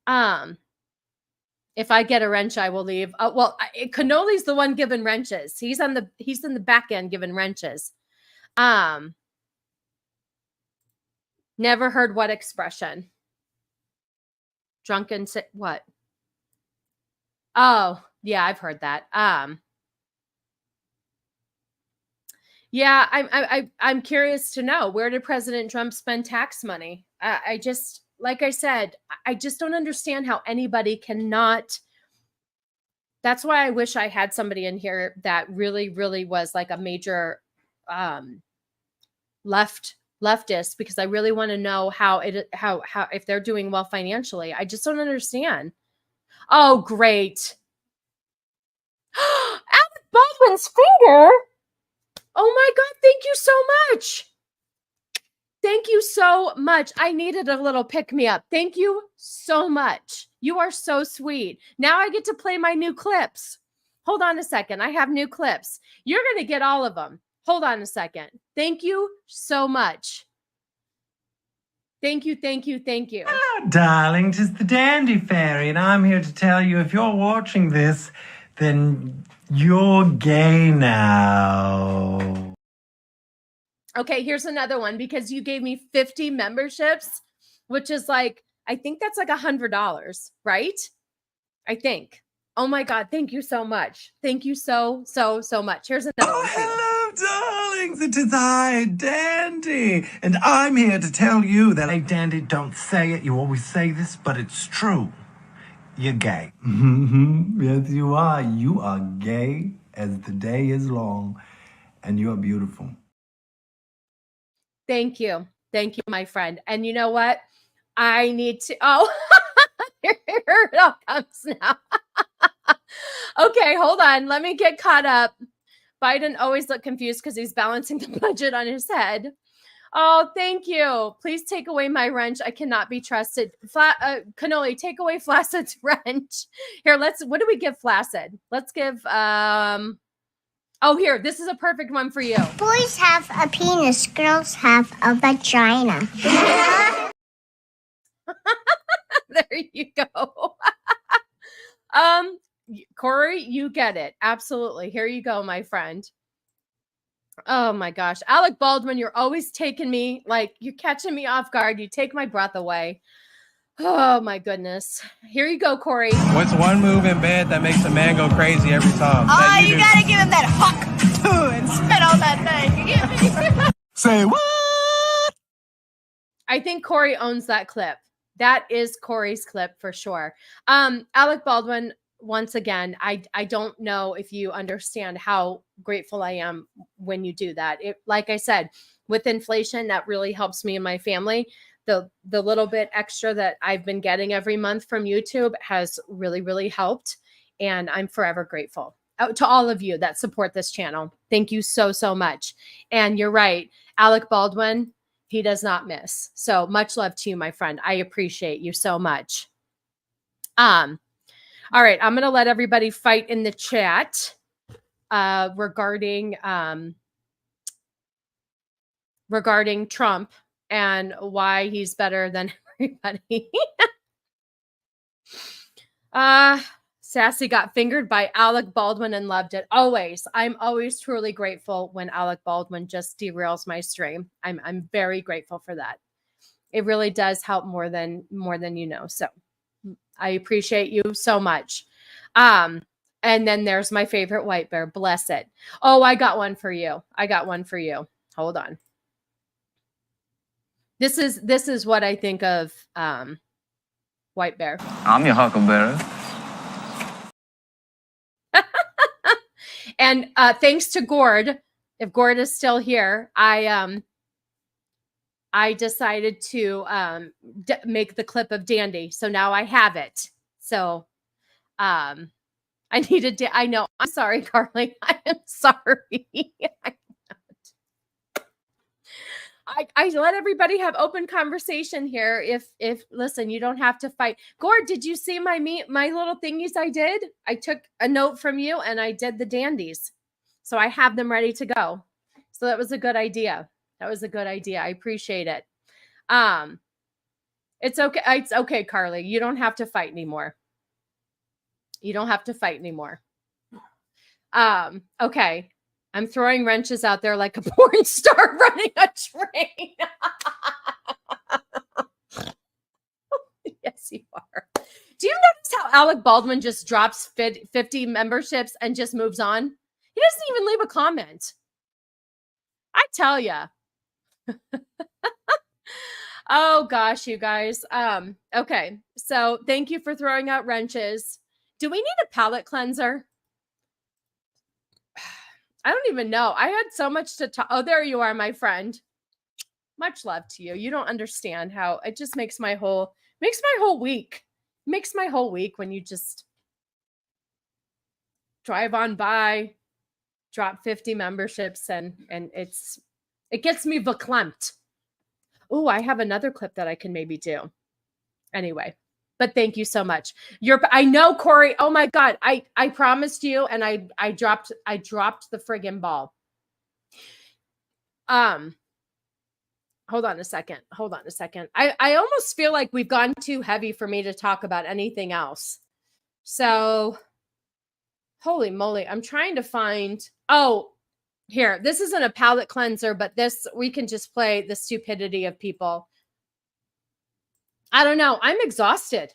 If I get a wrench, I will leave. Cannoli's the one giving wrenches. He's in the back end giving wrenches. Never heard what expression? Drunken what? Oh, yeah, I've heard that. Yeah, I'm curious to know, where did President Trump spend tax money? I just, like I said, I just don't understand how anybody cannot. That's why I wish I had somebody in here that really, really was like a major leftist, because I really want to know how if they're doing well financially. I just don't understand. Oh, great. Alec Baldwin's finger. Oh my God, thank you so much. thank you so much. I needed a little pick me up. Thank you so much. You are so sweet. Now I get to play my new clips. Hold on a second. I have new clips. You're going to get all of them. Hold on a second. Thank you so much. Thank you, thank you, thank you. Hello, darling. 'Tis the Dandy Fairy, and I'm here to tell you if you're watching this, then you're gay now. Okay, here's another one because you gave me 50 memberships, which is like, I think that's like $100, right? I think. Oh my God, thank you so much. Thank you so much. Here's another one. Hello, darlings. It is I, Dandy. And I'm here to tell you that, hey, Dandy, don't say it. You always say this, but it's true. You're gay. Yes, you are. You are gay as the day is long, and you are beautiful. Thank you. Thank you, my friend. And you know what? I need to, oh, here it all comes now. Okay, hold on. Let me get caught up. Biden always look confused because he's balancing the budget on his head. Oh, thank you. Please take away my wrench. I cannot be trusted. Cannoli, take away Flaccid's wrench. Here, what do we give Flacid? Let's give, oh, here, this is a perfect one for you. Boys have a penis, girls have a vagina. There you go. Corey, you get it. Absolutely. Here you go, my friend. Oh my gosh. Alec Baldwin, you're always taking me, like, you're catching me off guard. You take my breath away. Oh my goodness. Here you go, Corey. What's one move in bed that makes a man go crazy every time? Oh, you gotta give him that huck and spit on that thing. You get me? Say what? I think Corey owns that clip. That is Corey's clip for sure. Alec Baldwin, once again, I don't know if you understand how grateful I am when you do that. Like I said, with inflation, that really helps me and my family. The little bit extra that I've been getting every month from YouTube has really, really helped. And I'm forever grateful to all of you that support this channel. Thank you so much. And you're right, Alec Baldwin, he does not miss. So much love to you, my friend. I appreciate you so much. All right, I'm going to let everybody fight in the chat regarding Trump and why he's better than everybody. Sassy got fingered by Alec Baldwin and loved it. Always. I'm always truly grateful when Alec Baldwin just derails my stream. I'm very grateful for that. It really does help more than you know. So I appreciate you so much. And then there's my favorite white bear. Bless it. Oh, I got one for you. Hold on. This is what I think of white bear. I'm your huckleberry. And thanks to Gord, if Gord is still here, I decided to make the clip of Dandy. So now I have it. So I needed to, I know. I'm sorry, Carly. I am sorry. I let everybody have open conversation here. If listen, you don't have to fight. Gord, did you see my little thingies I did? I took a note from you and I did the dandies. So I have them ready to go. So that was a good idea. I appreciate it. It's okay. It's okay, Carly. You don't have to fight anymore. Okay. I'm throwing wrenches out there like a porn star running a train. Yes, you are. Do you notice how Alec Baldwin just drops 50 memberships and just moves on? He doesn't even leave a comment. I tell ya. Oh gosh, you guys. Okay. So thank you for throwing out wrenches. Do we need a palate cleanser? I don't even know. I had so much to talk. Oh, there you are, my friend. Much love to you. You don't understand how it just makes my whole week. Makes my whole week when you just drive on by, drop 50 memberships, and it gets me verklempt. Oh, I have another clip that I can maybe do. Anyway, but thank you so much. I know, Corey. Oh my God. I promised you, and I dropped the friggin' ball. Hold on a second. I almost feel like we've gone too heavy for me to talk about anything else. So, holy moly. I'm trying to find, here, this isn't a palate cleanser, but we can just play the stupidity of people. I don't know. I'm exhausted.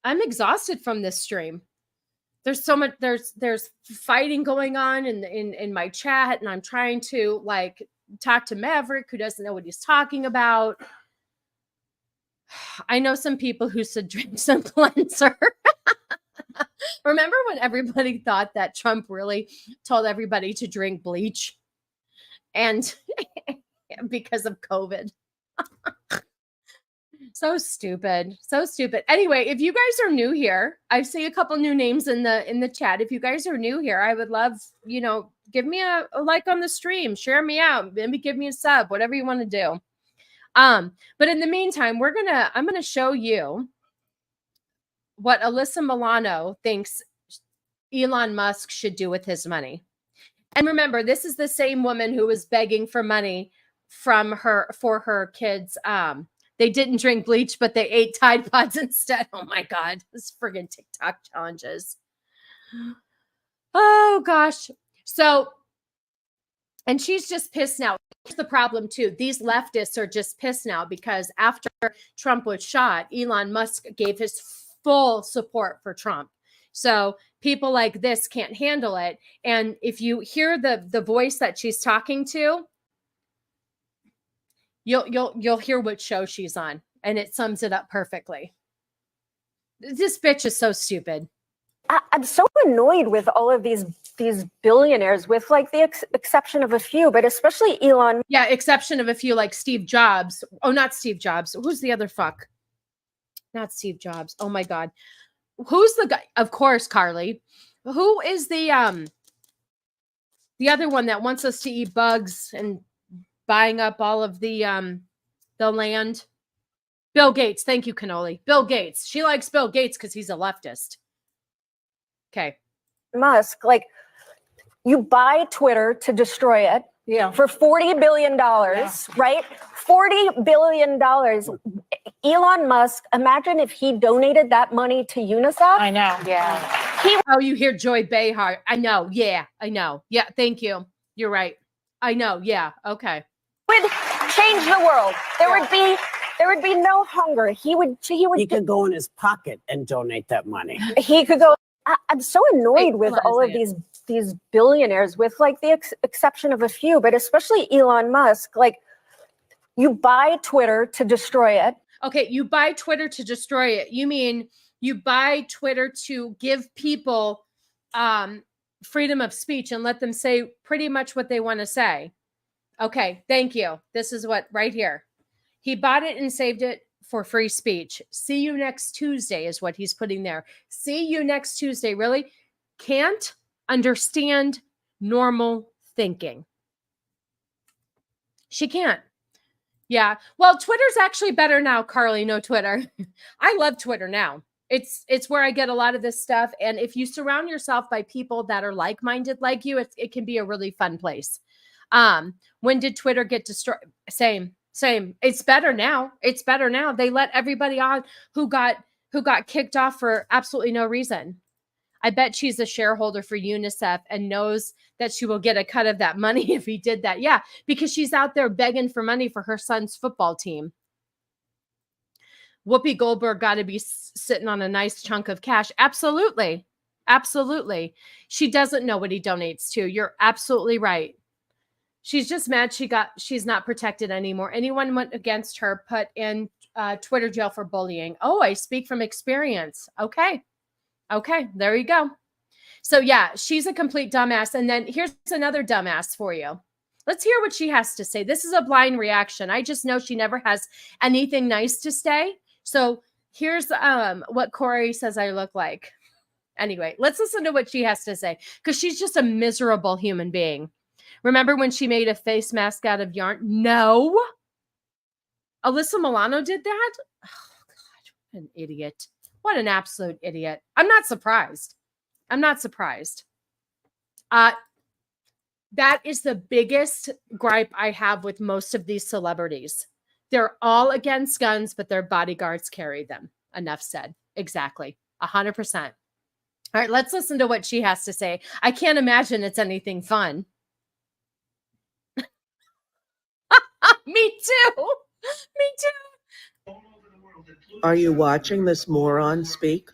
I'm exhausted from this stream. There's so much, there's fighting going on in my chat, and I'm trying to like talk to Maverick, who doesn't know what he's talking about. I know some people who should drink some cleanser. Remember when everybody thought that Trump really told everybody to drink bleach? And because of COVID. So stupid. Anyway, if you guys are new here, I see a couple new names in the chat. If you guys are new here, I would love, give me a like on the stream, share me out, maybe give me a sub, whatever you want to do. But in the meantime, I'm gonna show you what Alyssa Milano thinks Elon Musk should do with his money. And remember, this is the same woman who was begging for money for her kids. They didn't drink bleach, but they ate Tide Pods instead. Oh my God, this friggin' TikTok challenges. Oh gosh. So, and she's just pissed now. Here's the problem too. These leftists are just pissed now because after Trump was shot, Elon Musk gave his full support for Trump. So people like this can't handle it. And if you hear the voice that she's talking to, you'll hear what show she's on, and it sums it up perfectly. This bitch is so stupid. I'm so annoyed with all of these billionaires, with like the exception of a few, but especially Elon. Yeah, exception of a few, like Steve Jobs. Oh, not Steve Jobs. Who's the other fuck? Not Steve Jobs. Oh my God. Who's the guy? Of course, Carly. Who is the other one that wants us to eat bugs and buying up all of the land? Bill Gates. Thank you, Cannoli. Bill Gates. She likes Bill Gates because he's a leftist. Okay. Musk, like, you buy Twitter to destroy it for $40 billion, right? $40 billion. Elon Musk, imagine if he donated that money to UNICEF. I know. Yeah. Oh, you hear Joy Behar. I know. Yeah, I know. Yeah, thank you. You're right. I know. Yeah. Okay. Would change the world. There would be no hunger. He could go in his pocket and donate that money. He could go. I'm so annoyed with all of these billionaires, with like the exception of a few, but especially Elon Musk. Like, you buy Twitter to destroy it. Okay, you buy Twitter to destroy it. You mean you buy Twitter to give people freedom of speech and let them say pretty much what they want to say. Okay, thank you. This is what right here. He bought it and saved it for free speech. See you next Tuesday is what he's putting there. See you next Tuesday. Really can't understand normal thinking. She can't. Yeah. Well, Twitter's actually better now, Carly. No Twitter. I love Twitter now. It's where I get a lot of this stuff. And if you surround yourself by people that are like-minded like you, it can be a really fun place. When did Twitter get destroyed? Same. It's better now. They let everybody on who got kicked off for absolutely no reason. I bet she's a shareholder for UNICEF and knows that she will get a cut of that money if he did that. Yeah, because she's out there begging for money for her son's football team. Whoopi Goldberg got to be sitting on a nice chunk of cash. Absolutely. She doesn't know what he donates to. You're absolutely right. She's just mad she's not protected anymore. Anyone went against her, put in Twitter jail for bullying. Oh, I speak from experience. Okay, there you go. So yeah, she's a complete dumbass. And then here's another dumbass for you. Let's hear what she has to say. This is a blind reaction. I just know she never has anything nice to say. So here's what Corey says I look like. Anyway, let's listen to what she has to say, because she's just a miserable human being. Remember when she made a face mask out of yarn? No. Alyssa Milano did that? Oh, God, what an idiot. What an absolute idiot. I'm not surprised. I'm not surprised. That is the biggest gripe I have with most of these celebrities. They're all against guns, but their bodyguards carry them. Enough said. Exactly. 100%. All right, let's listen to what she has to say. I can't imagine it's anything fun. Me too. Me too. Are you watching this moron speak?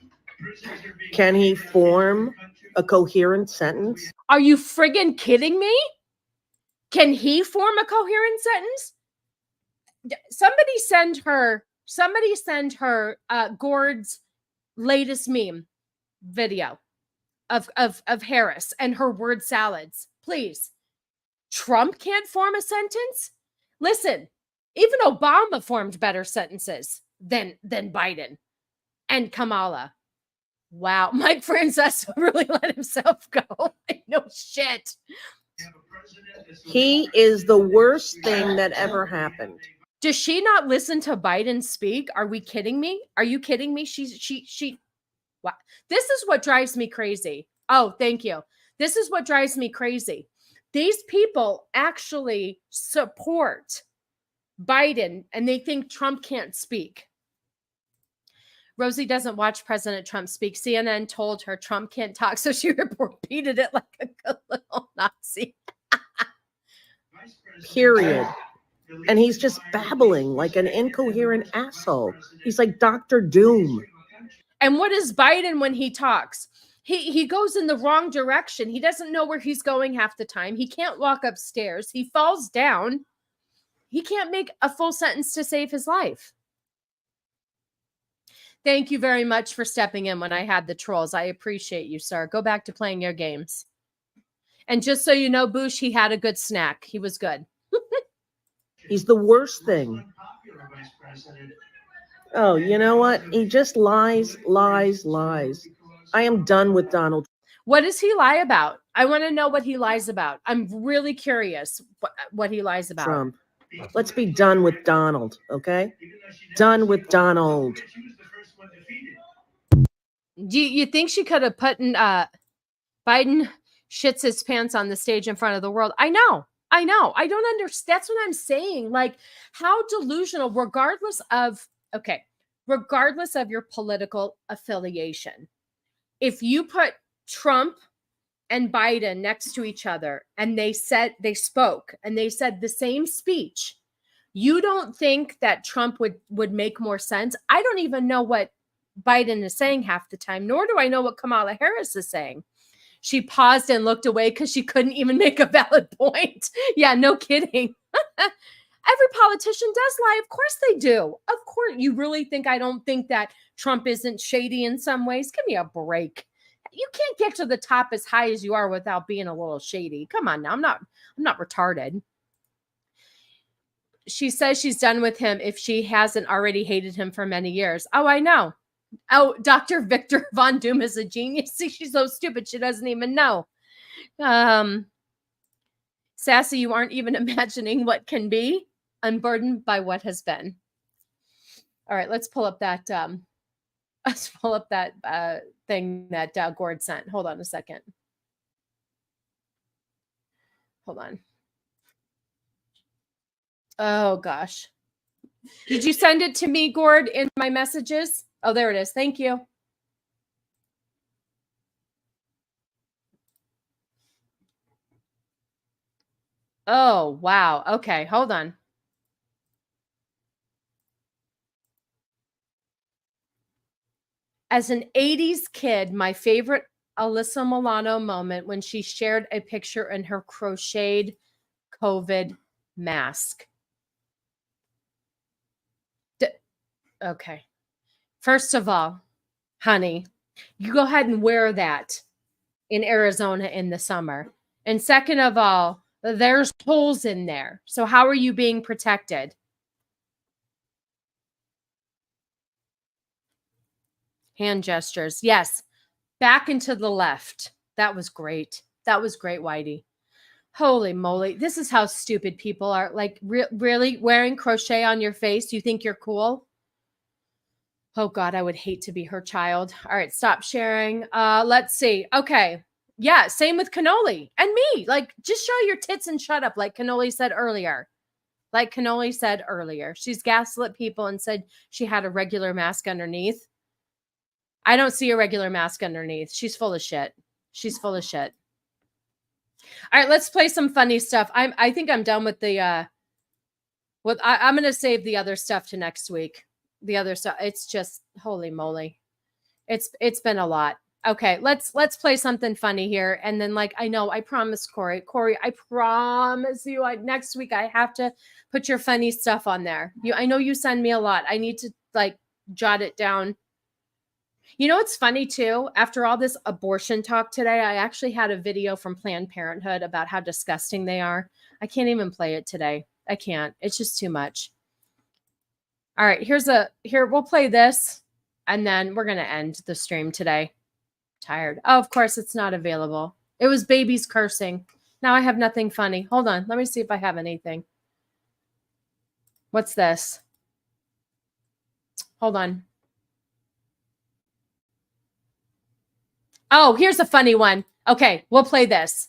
Can he form a coherent sentence? Are you friggin' kidding me? Can he form a coherent sentence? Somebody send her Gord's latest meme video of Harris and her word salads. Please. Trump can't form a sentence? Listen, even Obama formed better sentences than Biden and Kamala. Wow, Mike Francesa really let himself go. No shit. He is the worst thing that ever happened. Does she not listen to Biden speak? Are we kidding me? Are you kidding me? She wow. This is what drives me crazy. Oh, thank you. This is what drives me crazy. These people actually support Biden and they think Trump can't speak. Rosie doesn't watch President Trump speak. CNN told her Trump can't talk, so she repeated it like a good little Nazi. Period. And he's just babbling like an incoherent asshole. He's like Dr. Doom. And what is Biden when he talks? He goes in the wrong direction. He doesn't know where he's going half the time. He can't walk upstairs. He falls down. He can't make a full sentence to save his life. Thank you very much for stepping in when I had the trolls. I appreciate you, sir. Go back to playing your games. And just so you know, Boosh, he had a good snack. He was good. He's the worst thing. Oh, you know what? He just lies, lies, lies. I am done with Donald. What does he lie about? I want to know what he lies about. I'm really curious what he lies about. Trump. Let's be done with Donald, okay? Done with Donald. Do you think she could have put in Biden shits his pants on the stage in front of the world? I know. I don't understand. That's what I'm saying. Like, how delusional, regardless of your political affiliation. If you put Trump and Biden next to each other and they spoke and they said the same speech, you don't think that Trump would make more sense? I don't even know what Biden is saying half the time, nor do I know what Kamala Harris is saying. She paused and looked away because she couldn't even make a valid point. Yeah, no kidding. Every politician does lie. Of course they do. Of course. You really think I don't think that Trump isn't shady in some ways? Give me a break. You can't get to the top as high as you are without being a little shady. Come on now. I'm not retarded. She says she's done with him if she hasn't already hated him for many years. Oh, I know. Oh, Dr. Victor Von Doom is a genius. See, she's so stupid she doesn't even know. Sassy, you aren't even imagining what can be, unburdened by what has been. All right, let's pull up that thing that Gord sent. Hold on a second. Hold on. Oh gosh. Did you send it to me, Gord, in my messages? Oh, there it is. Thank you. Oh, wow. Okay, hold on. As an 80s kid, my favorite Alyssa Milano moment when she shared a picture in her crocheted COVID mask. Okay. First of all, honey, you go ahead and wear that in Arizona in the summer. And second of all, there's holes in there. So how are you being protected? Hand gestures. Yes. Back and to the left. That was great. That was great, Whitey. Holy moly. This is how stupid people are. Like, really wearing crochet on your face? You think you're cool? Oh God, I would hate to be her child. All right, stop sharing. Let's see. Okay. Yeah, same with Cannoli and me. Like, just show your tits and shut up, like Cannoli said earlier. She's gaslit people and said she had a regular mask underneath. I don't see a regular mask underneath. She's full of shit. All right, let's play some funny stuff. I think I'm done with the I'm gonna save the other stuff to next week. The other stuff, it's just holy moly. It's been a lot. Okay, let's play something funny here. And then, like, I promise, Corey, I promise you, next week I have to put your funny stuff on there. I know you send me a lot. I need to like jot it down. You know what's funny too? After all this abortion talk today, I actually had a video from Planned Parenthood about how disgusting they are. I can't even play it today. I can't. It's just too much. All right, we'll play this and then we're going to end the stream today. Tired. Oh, of course it's not available. It was babies cursing. Now I have nothing funny. Hold on. Let me see if I have anything. What's this? Hold on. Oh, here's a funny one. Okay, we'll play this.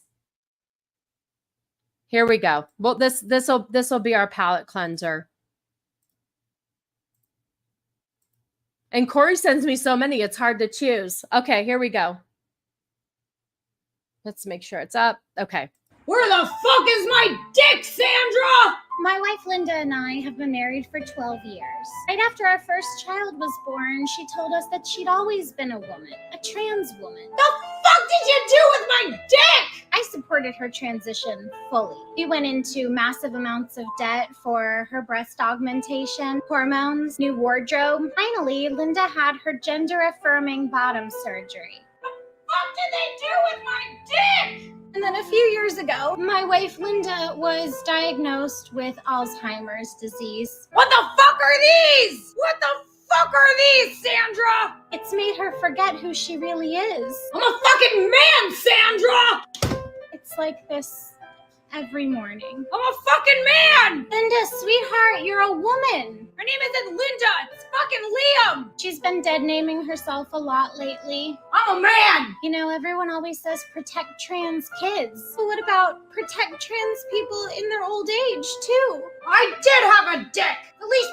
Here we go. Well, this will be our palate cleanser. And Corey sends me so many, it's hard to choose. Okay, here we go. Let's make sure it's up. Okay. Where the fuck is my dick, Sandra? My wife Linda and I have been married for 12 years. Right after our first child was born, she told us that she'd always been a woman, a trans woman. The fuck did you do with my dick? I supported her transition fully. We went into massive amounts of debt for her breast augmentation, hormones, new wardrobe. Finally, Linda had her gender-affirming bottom surgery. What did they do with my dick? And then a few years ago, my wife Linda was diagnosed with Alzheimer's disease. What the fuck are these? What the fuck are these, Sandra? It's made her forget who she really is. I'm a fucking man, Sandra! It's like this every morning. I'm a fucking man! Linda, sweetheart, you're a woman. Her name isn't Linda, it's fucking Liam. She's been dead naming herself a lot lately. I'm a man! You know, everyone always says protect trans kids. But what about protect trans people in their old age, too? I did have a dick! At least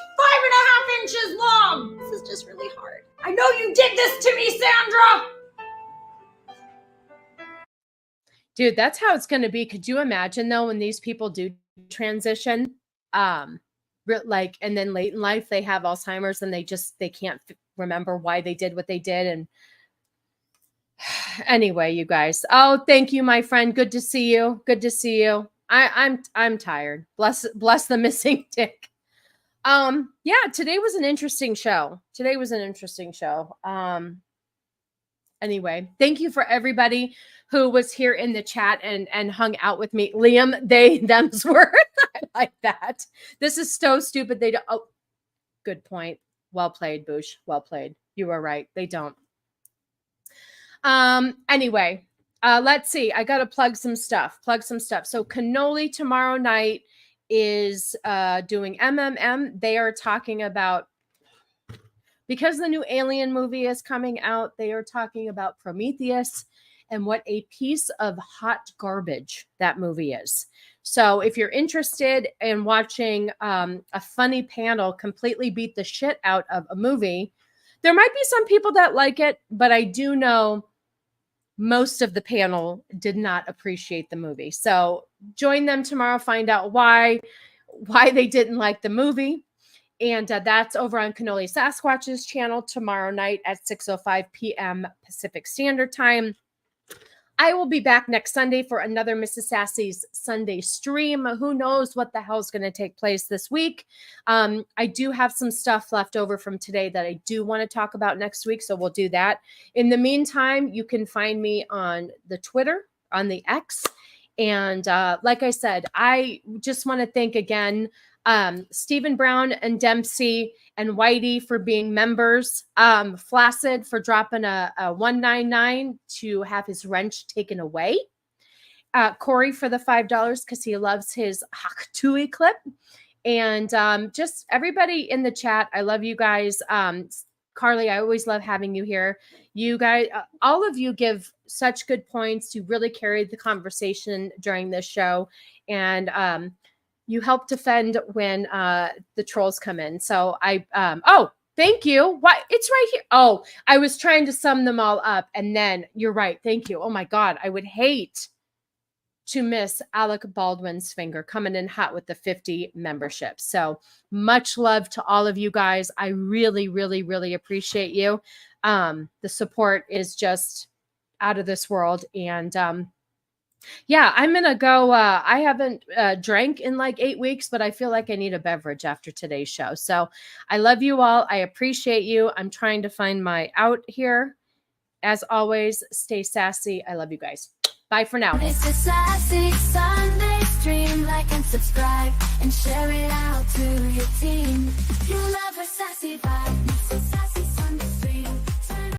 5.5 inches long! This is just really hard. I know you did this to me, Sandra! Dude, that's how it's going to be. Could you imagine though, when these people do transition, like, and then late in life, they have Alzheimer's and they can't remember why they did what they did. And anyway, you guys, oh, thank you, my friend. Good to see you. Good to see you. I'm tired. Bless the missing dick. Yeah, today was an interesting show. Anyway, thank you for everybody who was here in the chat and hung out with me. Liam, they, them's words. I like that. This is so stupid. They don't. Oh, good point. Well played, Boosh. Well played. You were right. They don't. Anyway, let's see. I got to plug some stuff. So Cannoli tomorrow night is doing MMM. They are talking about, because the new Alien movie is coming out, they are talking about Prometheus and what a piece of hot garbage that movie is. So if you're interested in watching a funny panel completely beat the shit out of a movie, there might be some people that like it, but I do know most of the panel did not appreciate the movie. So join them tomorrow, find out why they didn't like the movie. And that's over on Cannoli Sasquatch's channel tomorrow night at 6:05 p.m. Pacific Standard Time. I will be back next Sunday for another Mrs. Sassy's Sunday stream. Who knows what the hell is going to take place this week. I do have some stuff left over from today that I do want to talk about next week, so we'll do that. In the meantime, you can find me on the Twitter, on the X. And like I said, I just want to thank again Stephen Brown and Dempsey and Whitey for being members, Flaccid for dropping a $1.99 to have his wrench taken away, Corey for the $5 because he loves his Haktui clip. And just everybody in the chat, I love you guys. Carly, I always love having you here. You guys, all of you give such good points. You really carried the conversation during this show. And you help defend when the trolls come in. So thank you. What? It's right here. Oh, I was trying to sum them all up. And then you're right. Thank you. Oh my God. I would hate to miss Alec Baldwin's finger coming in hot with the 50 memberships. So much love to all of you guys. I really, really, really appreciate you. The support is just out of this world. And yeah, I'm going to go. I haven't drank in like 8 weeks, but I feel like I need a beverage after today's show. So I love you all. I appreciate you. I'm trying to find my out here. As always, stay sassy. I love you guys. Bye for now. It's a Sassy Sunday stream. Like and subscribe and share it out to your team. You love her sassy vibe. It's a sassy